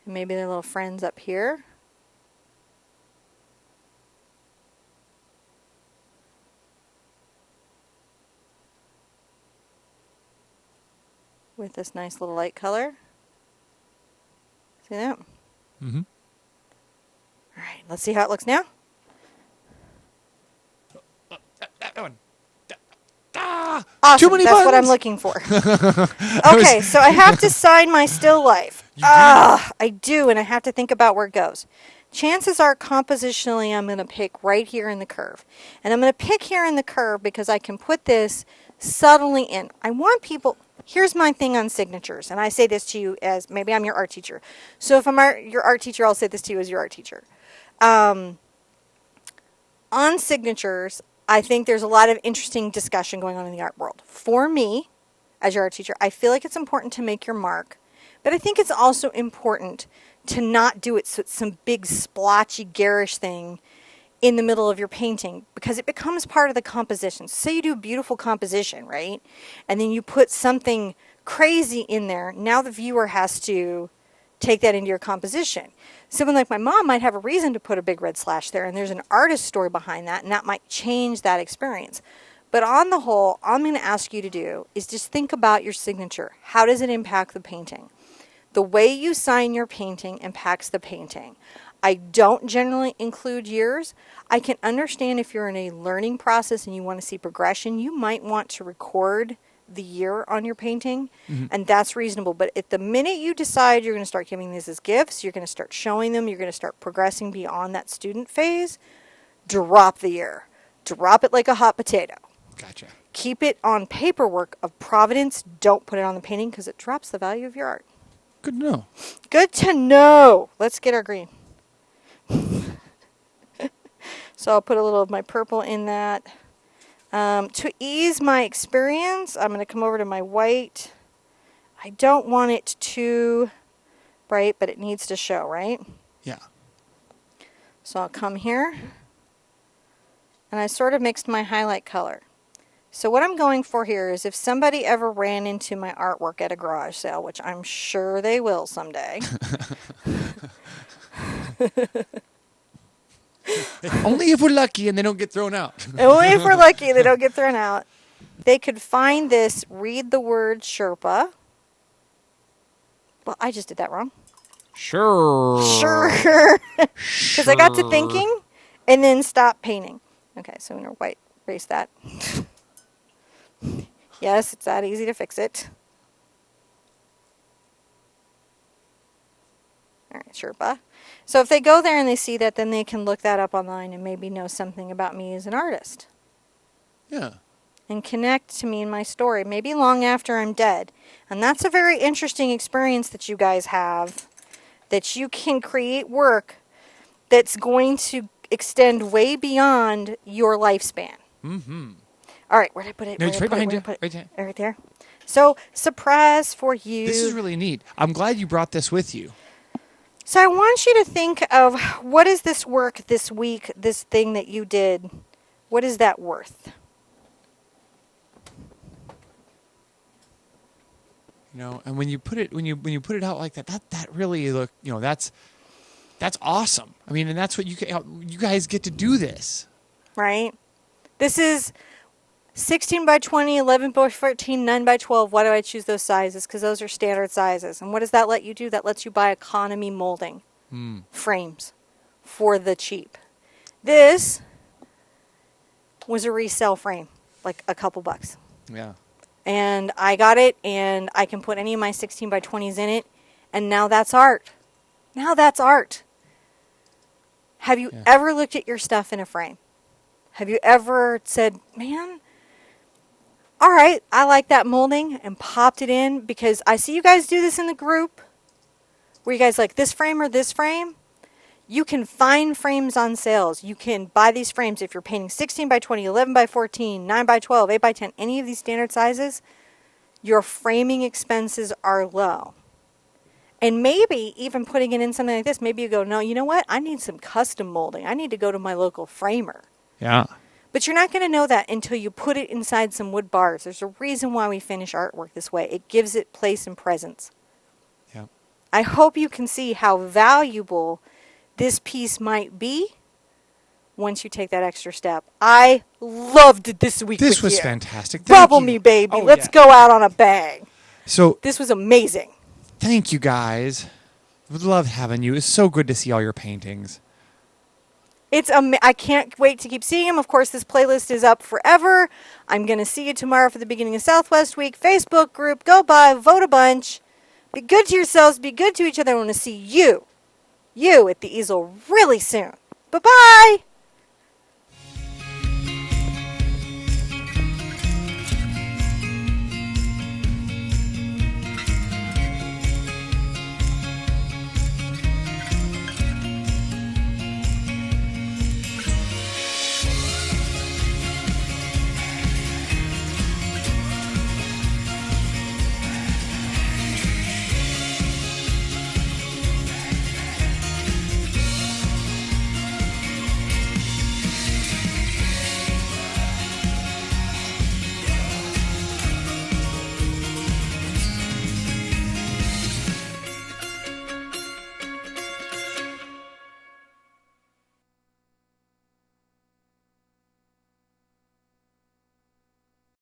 maybe their little friends up here. With this nice little light color. See that? Mm-hmm. All right, let's see how it looks now. That one. Awesome, Too many that's buttons. what I'm looking for. Okay, so I have to sign my still life. I do, and I have to think about where it goes. Chances are compositionally I'm going to pick right here in the curve. And I'm going to pick here in the curve because I can put this subtly in. I want people... Here's my thing on signatures, and I say this to you as maybe I'm your art teacher. So if I'm your art teacher, I'll say this to you as your art teacher. On signatures, I think there's a lot of interesting discussion going on in the art world. For me, as your art teacher, I feel like it's important to make your mark, but I think it's also important to not do it so it's some big splotchy, garish thing in the middle of your painting because it becomes part of the composition. Say you do a beautiful composition, right? And then you put something crazy in there. Now the viewer has to take that into your composition. Someone like my mom might have a reason to put a big red slash there, and there's an artist story behind that, and that might change that experience. But on the whole, all I'm going to ask you to do is just think about your signature. How does it impact the painting? The way you sign your painting impacts the painting. I don't generally include years. I can understand if you're in a learning process and you want to see progression, you might want to record the year on your painting, and that's reasonable. But at the minute you decide you're going to start giving these as gifts, you're going to start showing them, you're going to start progressing beyond that student phase, drop the year. Drop it like a hot potato. Gotcha. Keep it on paperwork of providence. Don't put it on the painting because it drops the value of your art. Good to know. Good to know. Let's get our green. So I'll put a little of my purple in that. To ease my experience, I'm going to come over to my white. I don't want it too bright, but it needs to show, right? Yeah. So I'll come here. And I sort of mixed my highlight color. So what I'm going for here is if somebody ever ran into my artwork at a garage sale, which I'm sure they will someday. Only if we're lucky and they don't get thrown out. Only if we're lucky they don't get thrown out. They could find this, read the word Sherpa. Well, I just did that wrong. Sure. Because I got to thinking and then stopped painting. Okay, so I'm going to white erase that. Yes, it's that easy to fix it. All right, Sherpa. So if they go there and they see that, then they can look that up online and maybe know something about me as an artist. Yeah. And connect to me and my story, maybe long after I'm dead. And that's a very interesting experience that you guys have, that you can create work that's going to extend way beyond your lifespan. Mm-hmm. All right, where did I put it? No, it's right behind you. Right there. Right there. So, surprise for you. This is really neat. I'm glad you brought this with you. So I want you to think of, what is this work this week, this thing that you did, what is that worth? You know, and when you put it put it out like that really look, you know, that's awesome. I mean, and that's what you guys get to do this. Right? This is 16 by 20, 11 by 14, 9 by 12. Why do I choose those sizes? Because those are standard sizes. And what does that let you do? That lets you buy economy molding frames for the cheap. This was a resale frame, like a couple bucks. Yeah. And I got it, and I can put any of my 16 by 20s in it, and now that's art. Now that's art. Have you ever looked at your stuff in a frame? Have you ever said, man, all right, I like that molding, and popped it in? Because I see you guys do this in the group, where you guys like this frame or this frame. You can find frames on sales. You can buy these frames if you're painting 16 by 20, 11 by 14, 9 by 12, 8 by 10, any of these standard sizes. Your framing expenses are low. And maybe even putting it in something like this, maybe you go, no, you know what? I need some custom molding. I need to go to my local framer. Yeah. But you're not going to know that until you put it inside some wood bars. There's a reason why we finish artwork this way. It gives it place and presence. Yeah. I hope you can see how valuable this piece might be once you take that extra step. I loved it this week. This was you. fantastic. Bubble me, baby. Let's go out on a bang. So this was amazing. Thank you, guys. Would love having you. It's so good to see all your paintings. I can't wait to keep seeing them. Of course, this playlist is up forever. I'm going to see you tomorrow for the beginning of Southwest Week. Facebook group. Go by. Vote a bunch. Be good to yourselves. Be good to each other. I want to see you at the easel really soon. Bye-bye.